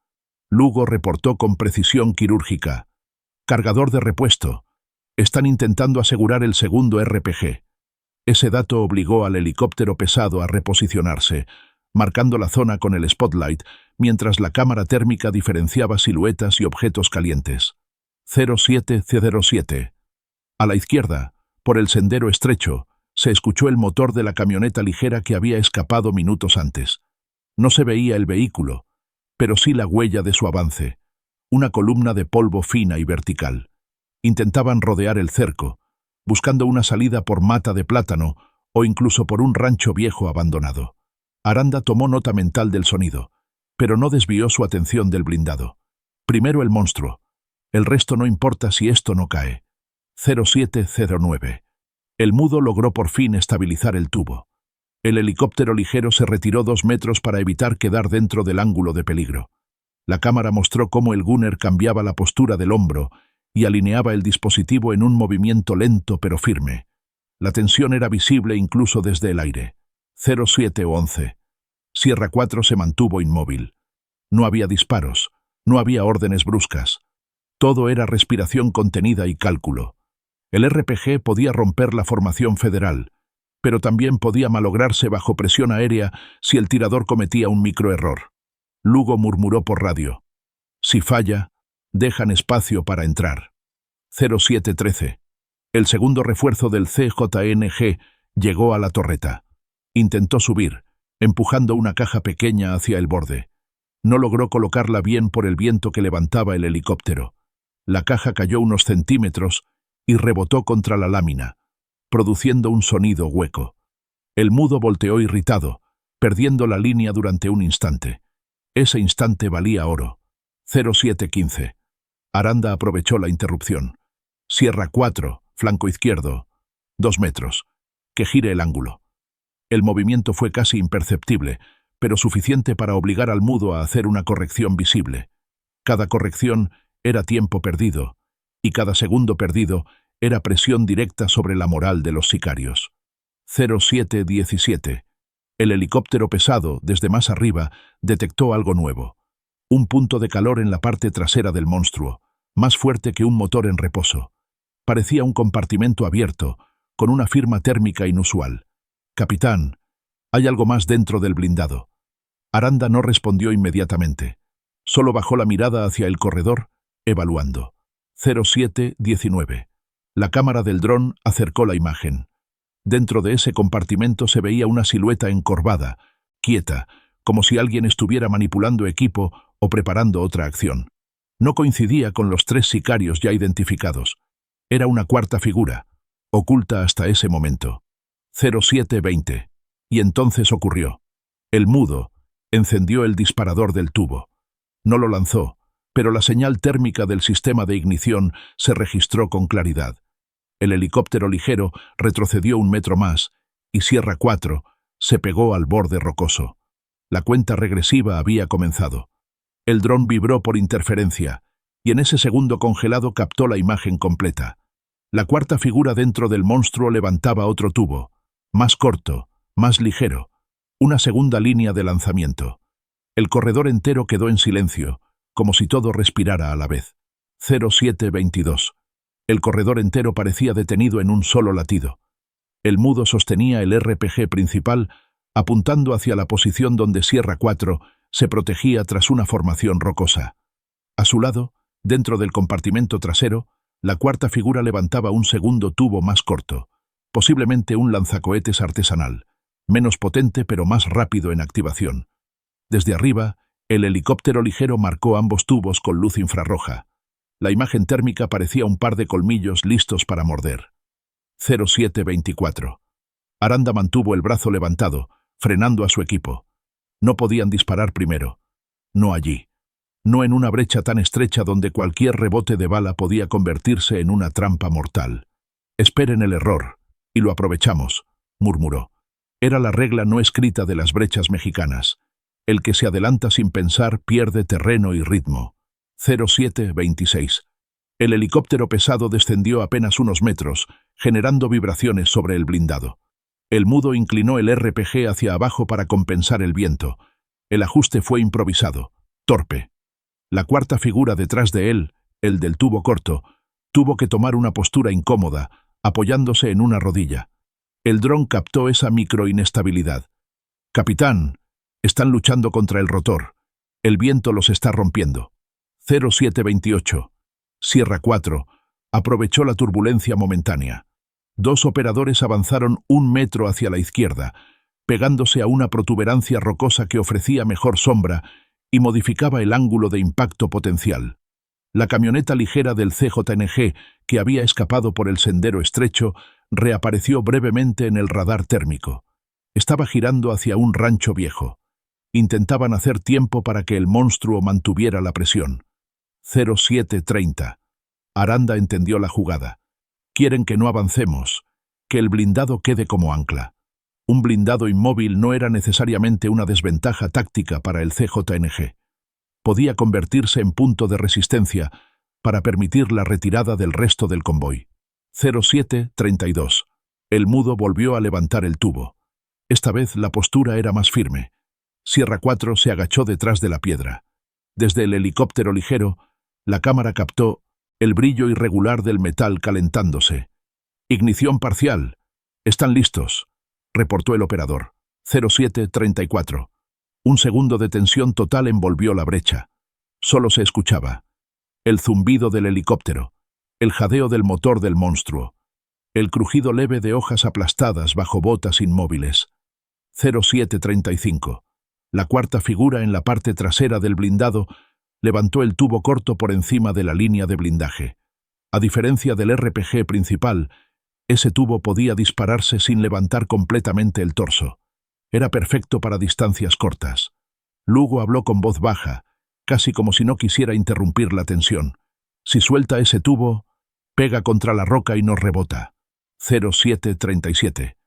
Lugo reportó con precisión quirúrgica. «Cargador de repuesto. Están intentando asegurar el segundo RPG». Ese dato obligó al helicóptero pesado a reposicionarse, marcando la zona con el spotlight, mientras la cámara térmica diferenciaba siluetas y objetos calientes. 0707. A la izquierda, por el sendero estrecho, se escuchó el motor de la camioneta ligera que había escapado minutos antes. No se veía el vehículo, pero sí la huella de su avance, una columna de polvo fina y vertical. Intentaban rodear el cerco, buscando una salida por mata de plátano o incluso por un rancho viejo abandonado. Aranda tomó nota mental del sonido, pero no desvió su atención del blindado. Primero el monstruo. El resto no importa si esto no cae. 0709. El mudo logró por fin estabilizar el tubo. El helicóptero ligero se retiró 2 metros para evitar quedar dentro del ángulo de peligro. La cámara mostró cómo el gunner cambiaba la postura del hombro y alineaba el dispositivo en un movimiento lento pero firme. La tensión era visible incluso desde el aire. 0711. Sierra 4 se mantuvo inmóvil. No había disparos, no había órdenes bruscas. Todo era respiración contenida y cálculo. El RPG podía romper la formación federal, pero también podía malograrse bajo presión aérea si el tirador cometía un microerror. Lugo murmuró por radio. Si falla, dejan espacio para entrar. 0713. El segundo refuerzo del CJNG llegó a la torreta. Intentó subir, empujando una caja pequeña hacia el borde. No logró colocarla bien por el viento que levantaba el helicóptero. La caja cayó unos centímetros y rebotó contra la lámina, produciendo un sonido hueco. El mudo volteó irritado, perdiendo la línea durante un instante. Ese instante valía oro. 0715. Aranda aprovechó la interrupción. Sierra 4, flanco izquierdo. 2 metros. Que gire el ángulo. El movimiento fue casi imperceptible, pero suficiente para obligar al mudo a hacer una corrección visible. Cada corrección era tiempo perdido, y cada segundo perdido era presión directa sobre la moral de los sicarios. 0717. El helicóptero pesado, desde más arriba, detectó algo nuevo. Un punto de calor en la parte trasera del monstruo, más fuerte que un motor en reposo. Parecía un compartimento abierto, con una firma térmica inusual. «Capitán, hay algo más dentro del blindado». Aranda no respondió inmediatamente. Solo bajó la mirada hacia el corredor, evaluando. 0719. La cámara del dron acercó la imagen. Dentro de ese compartimento se veía una silueta encorvada, quieta, como si alguien estuviera manipulando equipo o preparando otra acción. No coincidía con los 3 sicarios ya identificados. Era una cuarta figura, oculta hasta ese momento. 0720. Y entonces ocurrió. El mudo encendió el disparador del tubo. No lo lanzó, pero la señal térmica del sistema de ignición se registró con claridad. El helicóptero ligero retrocedió 1 metro más, y Sierra 4 se pegó al borde rocoso. La cuenta regresiva había comenzado. El dron vibró por interferencia, y en ese segundo congelado captó la imagen completa. La cuarta figura dentro del monstruo levantaba otro tubo, más corto, más ligero, una segunda línea de lanzamiento. El corredor entero quedó en silencio, como si todo respirara a la vez. 0722. El corredor entero parecía detenido en un solo latido. El mudo sostenía el RPG principal, apuntando hacia la posición donde Sierra 4 se protegía tras una formación rocosa. A su lado, dentro del compartimento trasero, la cuarta figura levantaba un segundo tubo más corto, posiblemente un lanzacohetes artesanal, menos potente pero más rápido en activación. Desde arriba, el helicóptero ligero marcó ambos tubos con luz infrarroja. La imagen térmica parecía un par de colmillos listos para morder. 0724. Aranda mantuvo el brazo levantado, frenando a su equipo. No podían disparar primero. No allí. No en una brecha tan estrecha donde cualquier rebote de bala podía convertirse en una trampa mortal. «Esperen el error, y lo aprovechamos», murmuró. Era la regla no escrita de las brechas mexicanas. El que se adelanta sin pensar pierde terreno y ritmo. 0726. El helicóptero pesado descendió apenas unos metros, generando vibraciones sobre el blindado. El mudo inclinó el RPG hacia abajo para compensar el viento. El ajuste fue improvisado, torpe. La cuarta figura detrás de él, el del tubo corto, tuvo que tomar una postura incómoda, apoyándose en una rodilla. El dron captó esa microinestabilidad. «Capitán, están luchando contra el rotor. El viento los está rompiendo». 0728. Sierra 4 aprovechó la turbulencia momentánea. 2 operadores avanzaron 1 metro hacia la izquierda, pegándose a una protuberancia rocosa que ofrecía mejor sombra y modificaba el ángulo de impacto potencial. La camioneta ligera del CJNG, que había escapado por el sendero estrecho, reapareció brevemente en el radar térmico. Estaba girando hacia un rancho viejo. Intentaban hacer tiempo para que el monstruo mantuviera la presión. 0730. Aranda entendió la jugada. Quieren que no avancemos, que el blindado quede como ancla. Un blindado inmóvil no era necesariamente una desventaja táctica para el CJNG. Podía convertirse en punto de resistencia para permitir la retirada del resto del convoy. 0732. El mudo volvió a levantar el tubo. Esta vez la postura era más firme. Sierra 4 se agachó detrás de la piedra. Desde el helicóptero ligero, la cámara captó el brillo irregular del metal calentándose. «Ignición parcial. Están listos», reportó el operador. 0734. Un segundo de tensión total envolvió la brecha. Solo se escuchaba el zumbido del helicóptero, el jadeo del motor del monstruo, el crujido leve de hojas aplastadas bajo botas inmóviles. 0735. La cuarta figura en la parte trasera del blindado levantó el tubo corto por encima de la línea de blindaje. A diferencia del RPG principal, ese tubo podía dispararse sin levantar completamente el torso. Era perfecto para distancias cortas. Lugo habló con voz baja, casi como si no quisiera interrumpir la tensión. «Si suelta ese tubo, pega contra la roca y nos rebota». 0737.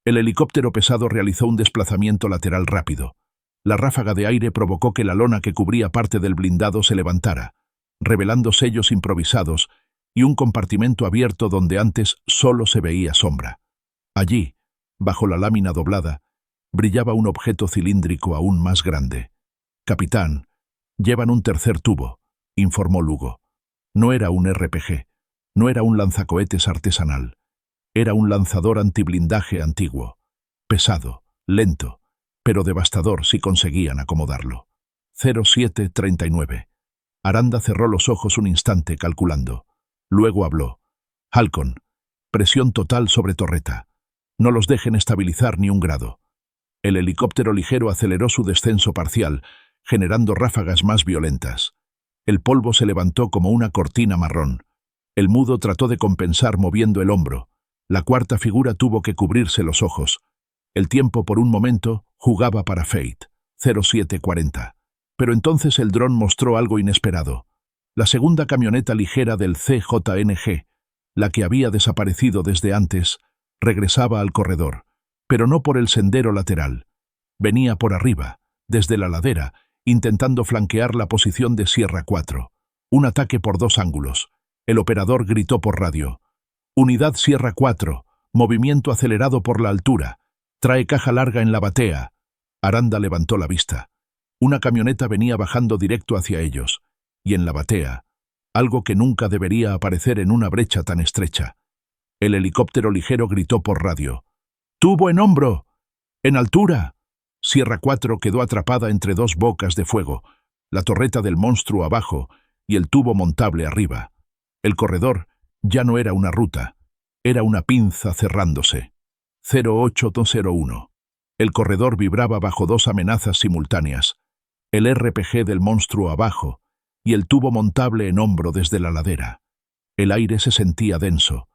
El helicóptero pesado realizó un desplazamiento lateral rápido. La ráfaga de aire provocó que la lona que cubría parte del blindado se levantara, revelando sellos improvisados y un compartimento abierto donde antes solo se veía sombra. Allí, bajo la lámina doblada, brillaba un objeto cilíndrico aún más grande. «Capitán, llevan un tercer tubo», informó Lugo. No era un RPG, no era un lanzacohetes artesanal. Era un lanzador antiblindaje antiguo, pesado, lento, pero devastador si conseguían acomodarlo. 0739. Aranda cerró los ojos un instante calculando. Luego habló. «Halcon, presión total sobre torreta. No los dejen estabilizar ni un grado». El helicóptero ligero aceleró su descenso parcial, generando ráfagas más violentas. El polvo se levantó como una cortina marrón. El mudo trató de compensar moviendo el hombro. La cuarta figura tuvo que cubrirse los ojos. El tiempo por un momento jugaba para Fate. 0740. Pero entonces el dron mostró algo inesperado. La segunda camioneta ligera del CJNG, la que había desaparecido desde antes, regresaba al corredor, pero no por el sendero lateral. Venía por arriba, desde la ladera, intentando flanquear la posición de Sierra 4. Un ataque por dos ángulos. El operador gritó por radio. «Unidad Sierra 4, movimiento acelerado por la altura. Trae caja larga en la batea». Aranda levantó la vista. Una camioneta venía bajando directo hacia ellos, y en la batea, algo que nunca debería aparecer en una brecha tan estrecha. El helicóptero ligero gritó por radio. «¡Tubo en hombro! ¡En altura!». Sierra 4 quedó atrapada entre dos bocas de fuego, la torreta del monstruo abajo y el tubo montable arriba. El corredor ya no era una ruta, era una pinza cerrándose. 0801. El corredor vibraba bajo dos amenazas simultáneas, el RPG del monstruo abajo y el tubo montable en hombro desde la ladera. El aire se sentía denso,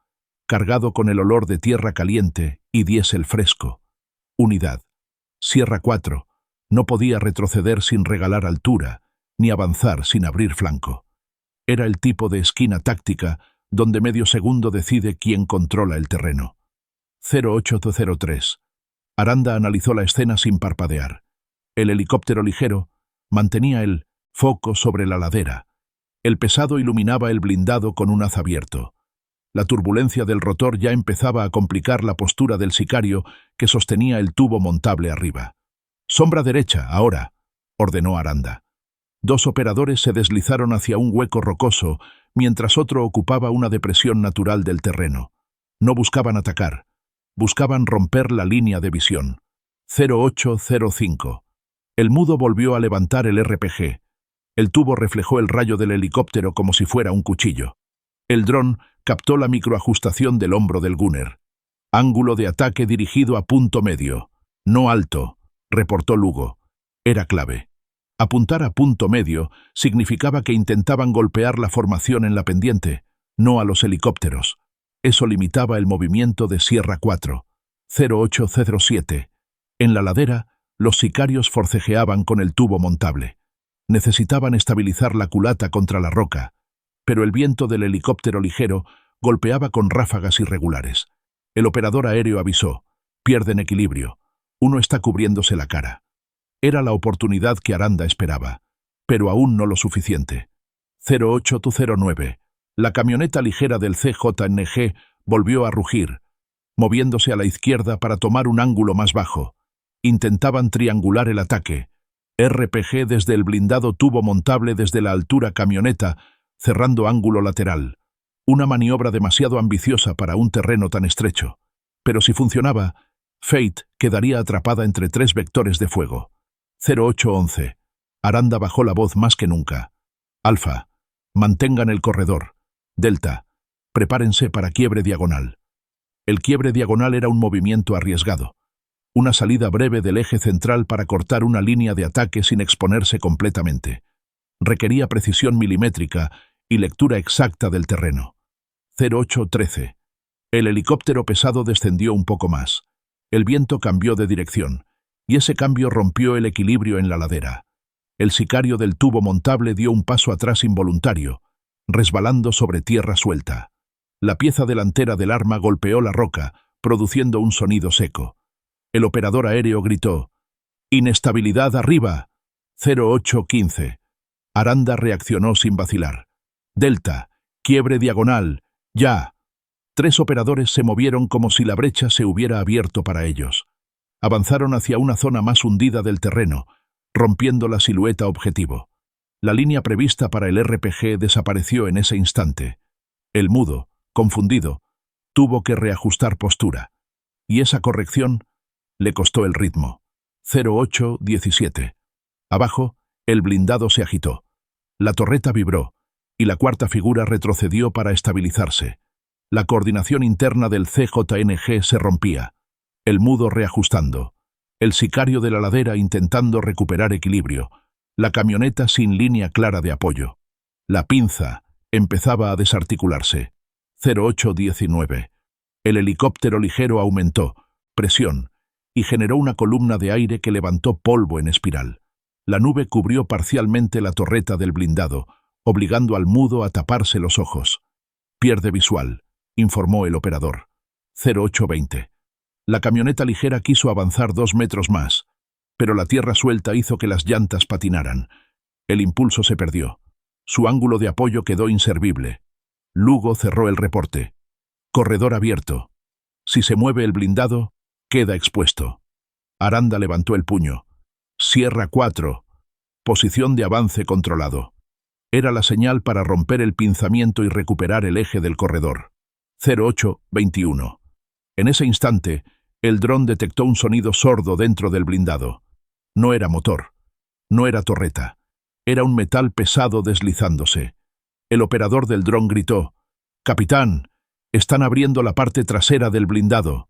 cargado con el olor de tierra caliente y diésel fresco. Unidad. Sierra 4 no podía retroceder sin regalar altura, ni avanzar sin abrir flanco. Era el tipo de esquina táctica donde medio segundo decide quién controla el terreno. 0803. Aranda analizó la escena sin parpadear. El helicóptero ligero mantenía el foco sobre la ladera. El pesado iluminaba el blindado con un haz abierto. La turbulencia del rotor ya empezaba a complicar la postura del sicario que sostenía el tubo montable arriba. «Sombra derecha, ahora», ordenó Aranda. Dos operadores se deslizaron hacia un hueco rocoso, mientras otro ocupaba una depresión natural del terreno. No buscaban atacar, buscaban romper la línea de visión. 0805. El mudo volvió a levantar el RPG. El tubo reflejó el rayo del helicóptero como si fuera un cuchillo. El dron captó la microajustación del hombro del gunner. «Ángulo de ataque dirigido a punto medio, no alto», reportó Lugo. Era clave. Apuntar a punto medio significaba que intentaban golpear la formación en la pendiente, no a los helicópteros. Eso limitaba el movimiento de Sierra 4. 0807. En la ladera, los sicarios forcejeaban con el tubo montable. Necesitaban estabilizar la culata contra la roca, pero el viento del helicóptero ligero golpeaba con ráfagas irregulares. El operador aéreo avisó: «Pierden equilibrio. Uno está cubriéndose la cara». Era la oportunidad que Aranda esperaba, pero aún no lo suficiente. 0809. La camioneta ligera del CJNG volvió a rugir, moviéndose a la izquierda para tomar un ángulo más bajo. Intentaban triangular el ataque. RPG desde el blindado tubo montable desde la altura camioneta, cerrando ángulo lateral. Una maniobra demasiado ambiciosa para un terreno tan estrecho. Pero si funcionaba, Fate quedaría atrapada entre tres vectores de fuego. 0811. Aranda bajó la voz más que nunca. «Alfa, mantengan el corredor. Delta, prepárense para quiebre diagonal». El quiebre diagonal era un movimiento arriesgado. Una salida breve del eje central para cortar una línea de ataque sin exponerse completamente. Requería precisión milimétrica y lectura exacta del terreno. 0813. El helicóptero pesado descendió un poco más. El viento cambió de dirección, y ese cambio rompió el equilibrio en la ladera. El sicario del tubo montable dio un paso atrás involuntario, resbalando sobre tierra suelta. La pieza delantera del arma golpeó la roca, produciendo un sonido seco. El operador aéreo gritó: Inestabilidad arriba. 0815. Aranda reaccionó sin vacilar. Delta, quiebre diagonal, ya. 3 operadores se movieron como si la brecha se hubiera abierto para ellos. Avanzaron hacia una zona más hundida del terreno, rompiendo la silueta objetivo. La línea prevista para el RPG desapareció en ese instante. El mudo, confundido, tuvo que reajustar postura. Y esa corrección le costó el ritmo. 0817. Abajo, el blindado se agitó. La torreta vibró, y la cuarta figura retrocedió para estabilizarse. La coordinación interna del CJNG se rompía. El mudo reajustando. El sicario de la ladera intentando recuperar equilibrio. La camioneta sin línea clara de apoyo. La pinza empezaba a desarticularse. 0819. El helicóptero ligero aumentó, presión, y generó una columna de aire que levantó polvo en espiral. La nube cubrió parcialmente la torreta del blindado, obligando al mudo a taparse los ojos. Pierde visual, informó el operador. 0820. La camioneta ligera quiso avanzar 2 metros más, pero la tierra suelta hizo que las llantas patinaran. El impulso se perdió. Su ángulo de apoyo quedó inservible. Lugo cerró el reporte. Corredor abierto. Si se mueve el blindado, queda expuesto. Aranda levantó el puño. Sierra 4. Posición de avance controlado. Era la señal para romper el pinzamiento y recuperar el eje del corredor. 0821. En ese instante, el dron detectó un sonido sordo dentro del blindado. No era motor. No era torreta. Era un metal pesado deslizándose. El operador del dron gritó: «Capitán, están abriendo la parte trasera del blindado».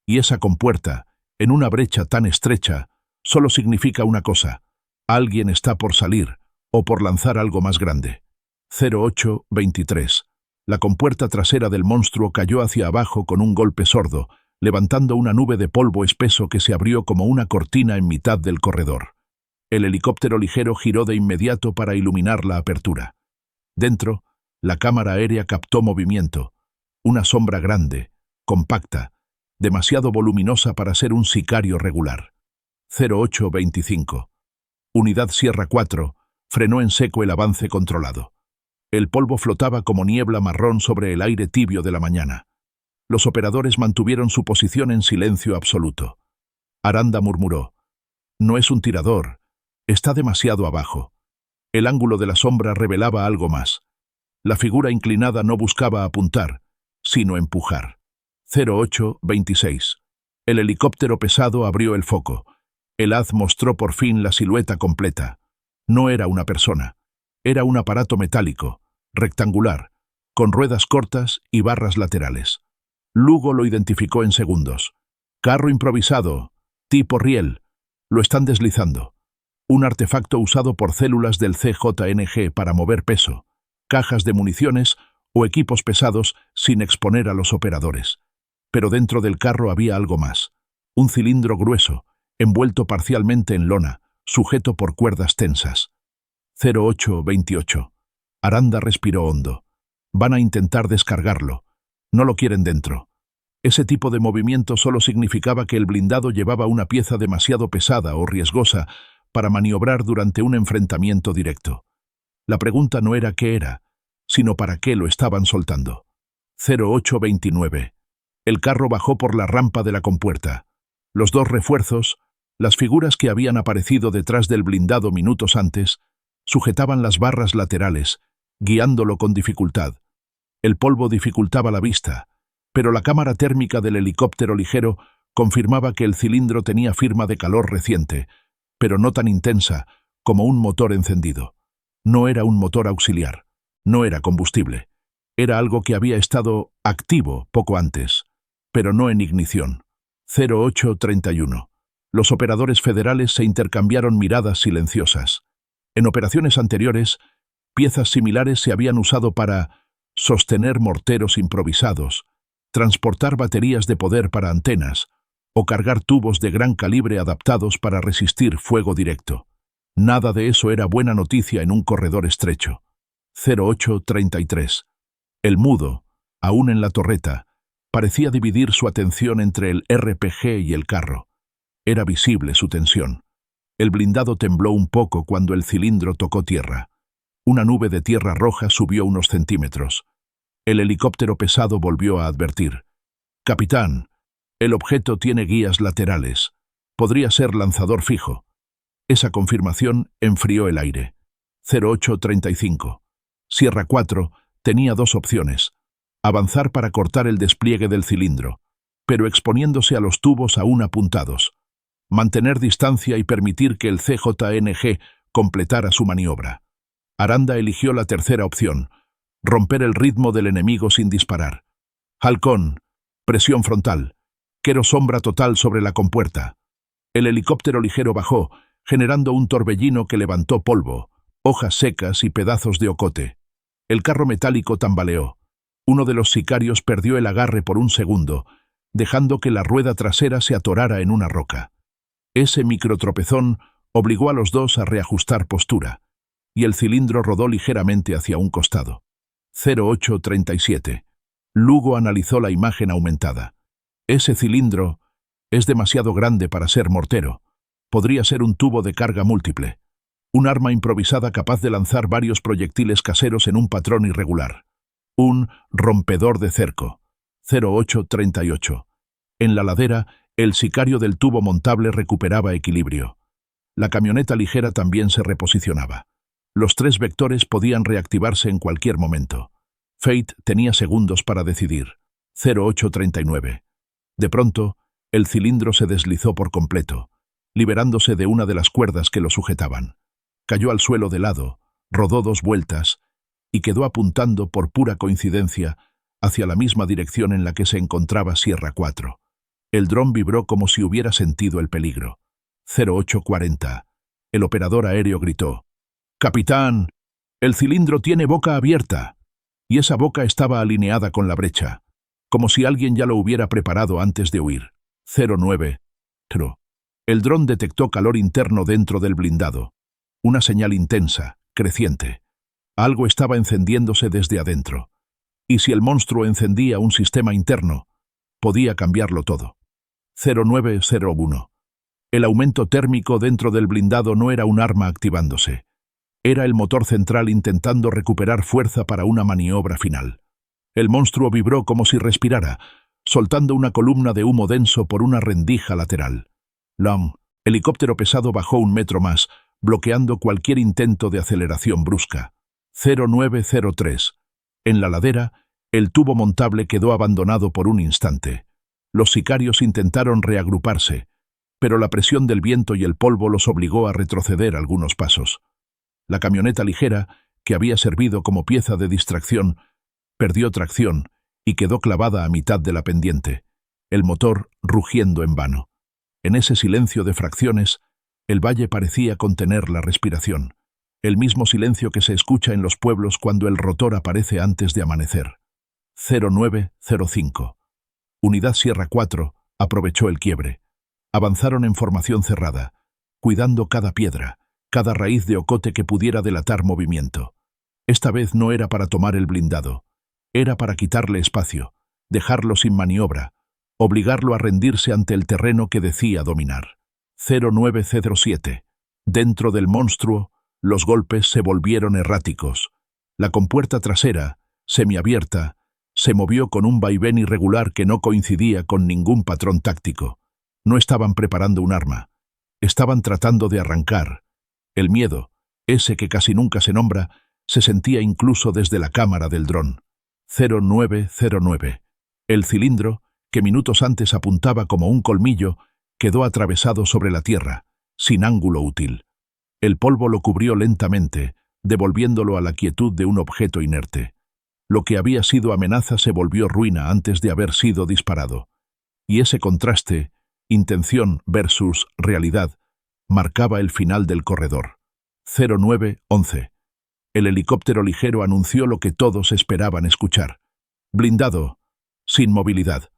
Y esa compuerta, en una brecha tan estrecha, solo significa una cosa: alguien está por salir, o por lanzar algo más grande. 0823. La compuerta trasera del monstruo cayó hacia abajo con un golpe sordo, levantando una nube de polvo espeso que se abrió como una cortina en mitad del corredor. El helicóptero ligero giró de inmediato para iluminar la apertura. Dentro, la cámara aérea captó movimiento. Una sombra grande, compacta, demasiado voluminosa para ser un sicario regular. 0825. Unidad Sierra 4 frenó en seco el avance controlado. El polvo flotaba como niebla marrón sobre el aire tibio de la mañana. Los operadores mantuvieron su posición en silencio absoluto. Aranda murmuró: «No es un tirador, está demasiado abajo». El ángulo de la sombra revelaba algo más. La figura inclinada no buscaba apuntar, sino empujar. 0826. El helicóptero pesado abrió el foco. El haz mostró por fin la silueta completa. No era una persona. Era un aparato metálico, rectangular, con ruedas cortas y barras laterales. Lugo lo identificó en segundos. Carro improvisado, tipo riel. Lo están deslizando. Un artefacto usado por células del CJNG para mover peso, cajas de municiones o equipos pesados sin exponer a los operadores. Pero dentro del carro había algo más. Un cilindro grueso, envuelto parcialmente en lona, sujeto por cuerdas tensas. 0828. Aranda respiró hondo. Van a intentar descargarlo. No lo quieren dentro. Ese tipo de movimiento solo significaba que el blindado llevaba una pieza demasiado pesada o riesgosa para maniobrar durante un enfrentamiento directo. La pregunta no era qué era, sino para qué lo estaban soltando. 0829. El carro bajó por la rampa de la compuerta. Los 2 refuerzos, las figuras que habían aparecido detrás del blindado minutos antes, sujetaban las barras laterales, guiándolo con dificultad. El polvo dificultaba la vista, pero la cámara térmica del helicóptero ligero confirmaba que el cilindro tenía firma de calor reciente, pero no tan intensa como un motor encendido. No era un motor auxiliar, no era combustible. Era algo que había estado activo poco antes, pero no en ignición. 0831. Los operadores federales se intercambiaron miradas silenciosas. En operaciones anteriores, piezas similares se habían usado para sostener morteros improvisados, transportar baterías de poder para antenas o cargar tubos de gran calibre adaptados para resistir fuego directo. Nada de eso era buena noticia en un corredor estrecho. 0833. El mudo, aún en la torreta, parecía dividir su atención entre el RPG y el carro. Era visible su tensión. El blindado tembló un poco cuando el cilindro tocó tierra. Una nube de tierra roja subió unos centímetros. El helicóptero pesado volvió a advertir. «Capitán, el objeto tiene guías laterales. Podría ser lanzador fijo». Esa confirmación enfrió el aire. 0835. Sierra 4 tenía dos opciones. Avanzar para cortar el despliegue del cilindro, pero exponiéndose a los tubos aún apuntados. Mantener distancia y permitir que el CJNG completara su maniobra. Aranda eligió la tercera opción, romper el ritmo del enemigo sin disparar. Halcón, presión frontal. Quero sombra total sobre la compuerta. El helicóptero ligero bajó, generando un torbellino que levantó polvo, hojas secas y pedazos de ocote. El carro metálico tambaleó. Uno de los sicarios perdió el agarre por un segundo, dejando que la rueda trasera se atorara en una roca. Ese microtropezón obligó a los dos a reajustar postura, y el cilindro rodó ligeramente hacia un costado. 0837. Lugo analizó la imagen aumentada. Ese cilindro es demasiado grande para ser mortero. Podría ser un tubo de carga múltiple. Un arma improvisada capaz de lanzar varios proyectiles caseros en un patrón irregular. Un rompedor de cerco. 0838. En la ladera, el sicario del tubo montable recuperaba equilibrio. La camioneta ligera también se reposicionaba. Los tres vectores podían reactivarse en cualquier momento. Fate tenía segundos para decidir. 0839. De pronto, el cilindro se deslizó por completo, liberándose de una de las cuerdas que lo sujetaban. Cayó al suelo de lado, rodó 2 vueltas y quedó apuntando por pura coincidencia hacia la misma dirección en la que se encontraba Sierra 4. El dron vibró como si hubiera sentido el peligro. 0840. El operador aéreo gritó: «Capitán, el cilindro tiene boca abierta». Y esa boca estaba alineada con la brecha, como si alguien ya lo hubiera preparado antes de huir. 09. El dron detectó calor interno dentro del blindado. Una señal intensa, creciente. Algo estaba encendiéndose desde adentro. Y si el monstruo encendía un sistema interno, podía cambiarlo todo. 0901. El aumento térmico dentro del blindado no era un arma activándose. Era el motor central intentando recuperar fuerza para una maniobra final. El monstruo vibró como si respirara, soltando una columna de humo denso por una rendija lateral. Long, helicóptero pesado, bajó 1 metro más, bloqueando cualquier intento de aceleración brusca. 0903. En la ladera, el tubo montable quedó abandonado por un instante. Los sicarios intentaron reagruparse, pero la presión del viento y el polvo los obligó a retroceder algunos pasos. La camioneta ligera, que había servido como pieza de distracción, perdió tracción y quedó clavada a mitad de la pendiente, el motor rugiendo en vano. En ese silencio de fracciones, el valle parecía contener la respiración, el mismo silencio que se escucha en los pueblos cuando el rotor aparece antes de amanecer. 0905. Unidad Sierra 4 aprovechó el quiebre. Avanzaron en formación cerrada, cuidando cada piedra, cada raíz de ocote que pudiera delatar movimiento. Esta vez no era para tomar el blindado, era para quitarle espacio, dejarlo sin maniobra, obligarlo a rendirse ante el terreno que decía dominar. 0907. Dentro del monstruo, los golpes se volvieron erráticos. La compuerta trasera, semiabierta, se movió con un vaivén irregular que no coincidía con ningún patrón táctico. No estaban preparando un arma, estaban tratando de arrancar. El miedo, ese que casi nunca se nombra, se sentía incluso desde la cámara del dron. 0909. El cilindro, que minutos antes apuntaba como un colmillo, quedó atravesado sobre la tierra, sin ángulo útil. El polvo lo cubrió lentamente, devolviéndolo a la quietud de un objeto inerte. Lo que había sido amenaza se volvió ruina antes de haber sido disparado. Y ese contraste, intención versus realidad, marcaba el final del corredor. 0911. El helicóptero ligero anunció lo que todos esperaban escuchar. Blindado, sin movilidad.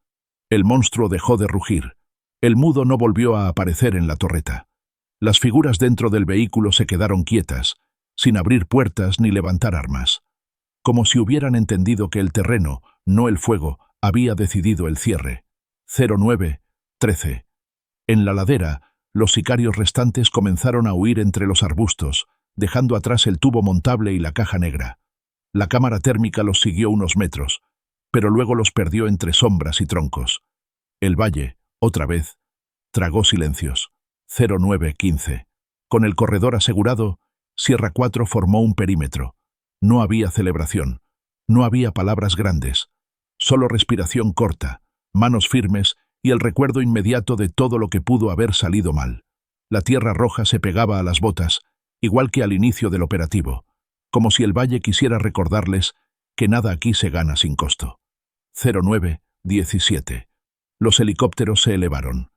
El monstruo dejó de rugir. El mudo no volvió a aparecer en la torreta. Las figuras dentro del vehículo se quedaron quietas, sin abrir puertas ni levantar armas. Como si hubieran entendido que el terreno, no el fuego, había decidido el cierre. 0913. En la ladera, Los sicarios restantes comenzaron a huir entre los arbustos, dejando atrás el tubo montable y la caja negra. La cámara térmica los siguió unos metros, pero luego los perdió entre sombras y troncos. El valle, otra vez, tragó silencios. 0915. Con el corredor asegurado, Sierra 4 formó un perímetro. No había celebración, no había palabras grandes, solo respiración corta, manos firmes y el recuerdo inmediato de todo lo que pudo haber salido mal. La tierra roja se pegaba a las botas, igual que al inicio del operativo, como si el valle quisiera recordarles que nada aquí se gana sin costo. 0917. Los helicópteros se elevaron.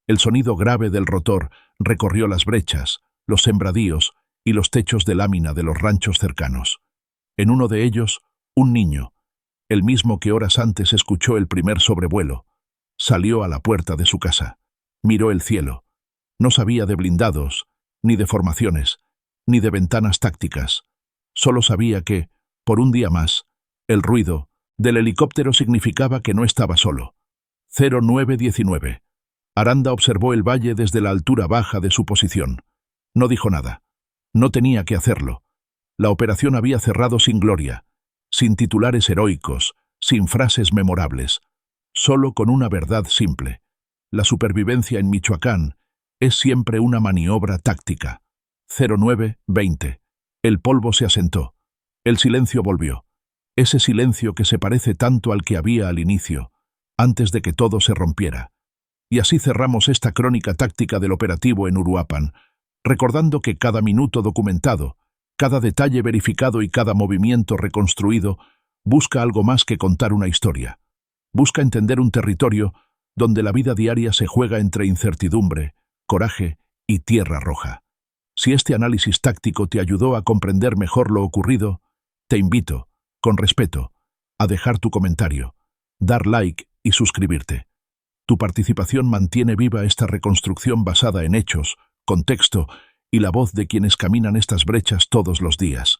El sonido grave del rotor recorrió las brechas, los sembradíos y los techos de lámina de los ranchos cercanos. En uno de ellos, un niño, el mismo que horas antes escuchó el primer sobrevuelo, salió a la puerta de su casa. Miró el cielo. No sabía de blindados, ni de formaciones, ni de ventanas tácticas. Solo sabía que, por un día más, el ruido del helicóptero significaba que no estaba solo. 0919. Aranda observó el valle desde la altura baja de su posición. No dijo nada. No tenía que hacerlo. La operación había cerrado sin gloria, sin titulares heroicos, sin frases memorables, solo con una verdad simple. La supervivencia en Michoacán es siempre una maniobra táctica. 0920. El polvo se asentó. El silencio volvió. Ese silencio que se parece tanto al que había al inicio, antes de que todo se rompiera. Y así cerramos esta crónica táctica del operativo en Uruapan, recordando que cada minuto documentado, cada detalle verificado y cada movimiento reconstruido busca algo más que contar una historia. Busca entender un territorio donde la vida diaria se juega entre incertidumbre, coraje y tierra roja. Si este análisis táctico te ayudó a comprender mejor lo ocurrido, te invito, con respeto, a dejar tu comentario, dar like y suscribirte. Tu participación mantiene viva esta reconstrucción basada en hechos, contexto y la voz de quienes caminan estas brechas todos los días.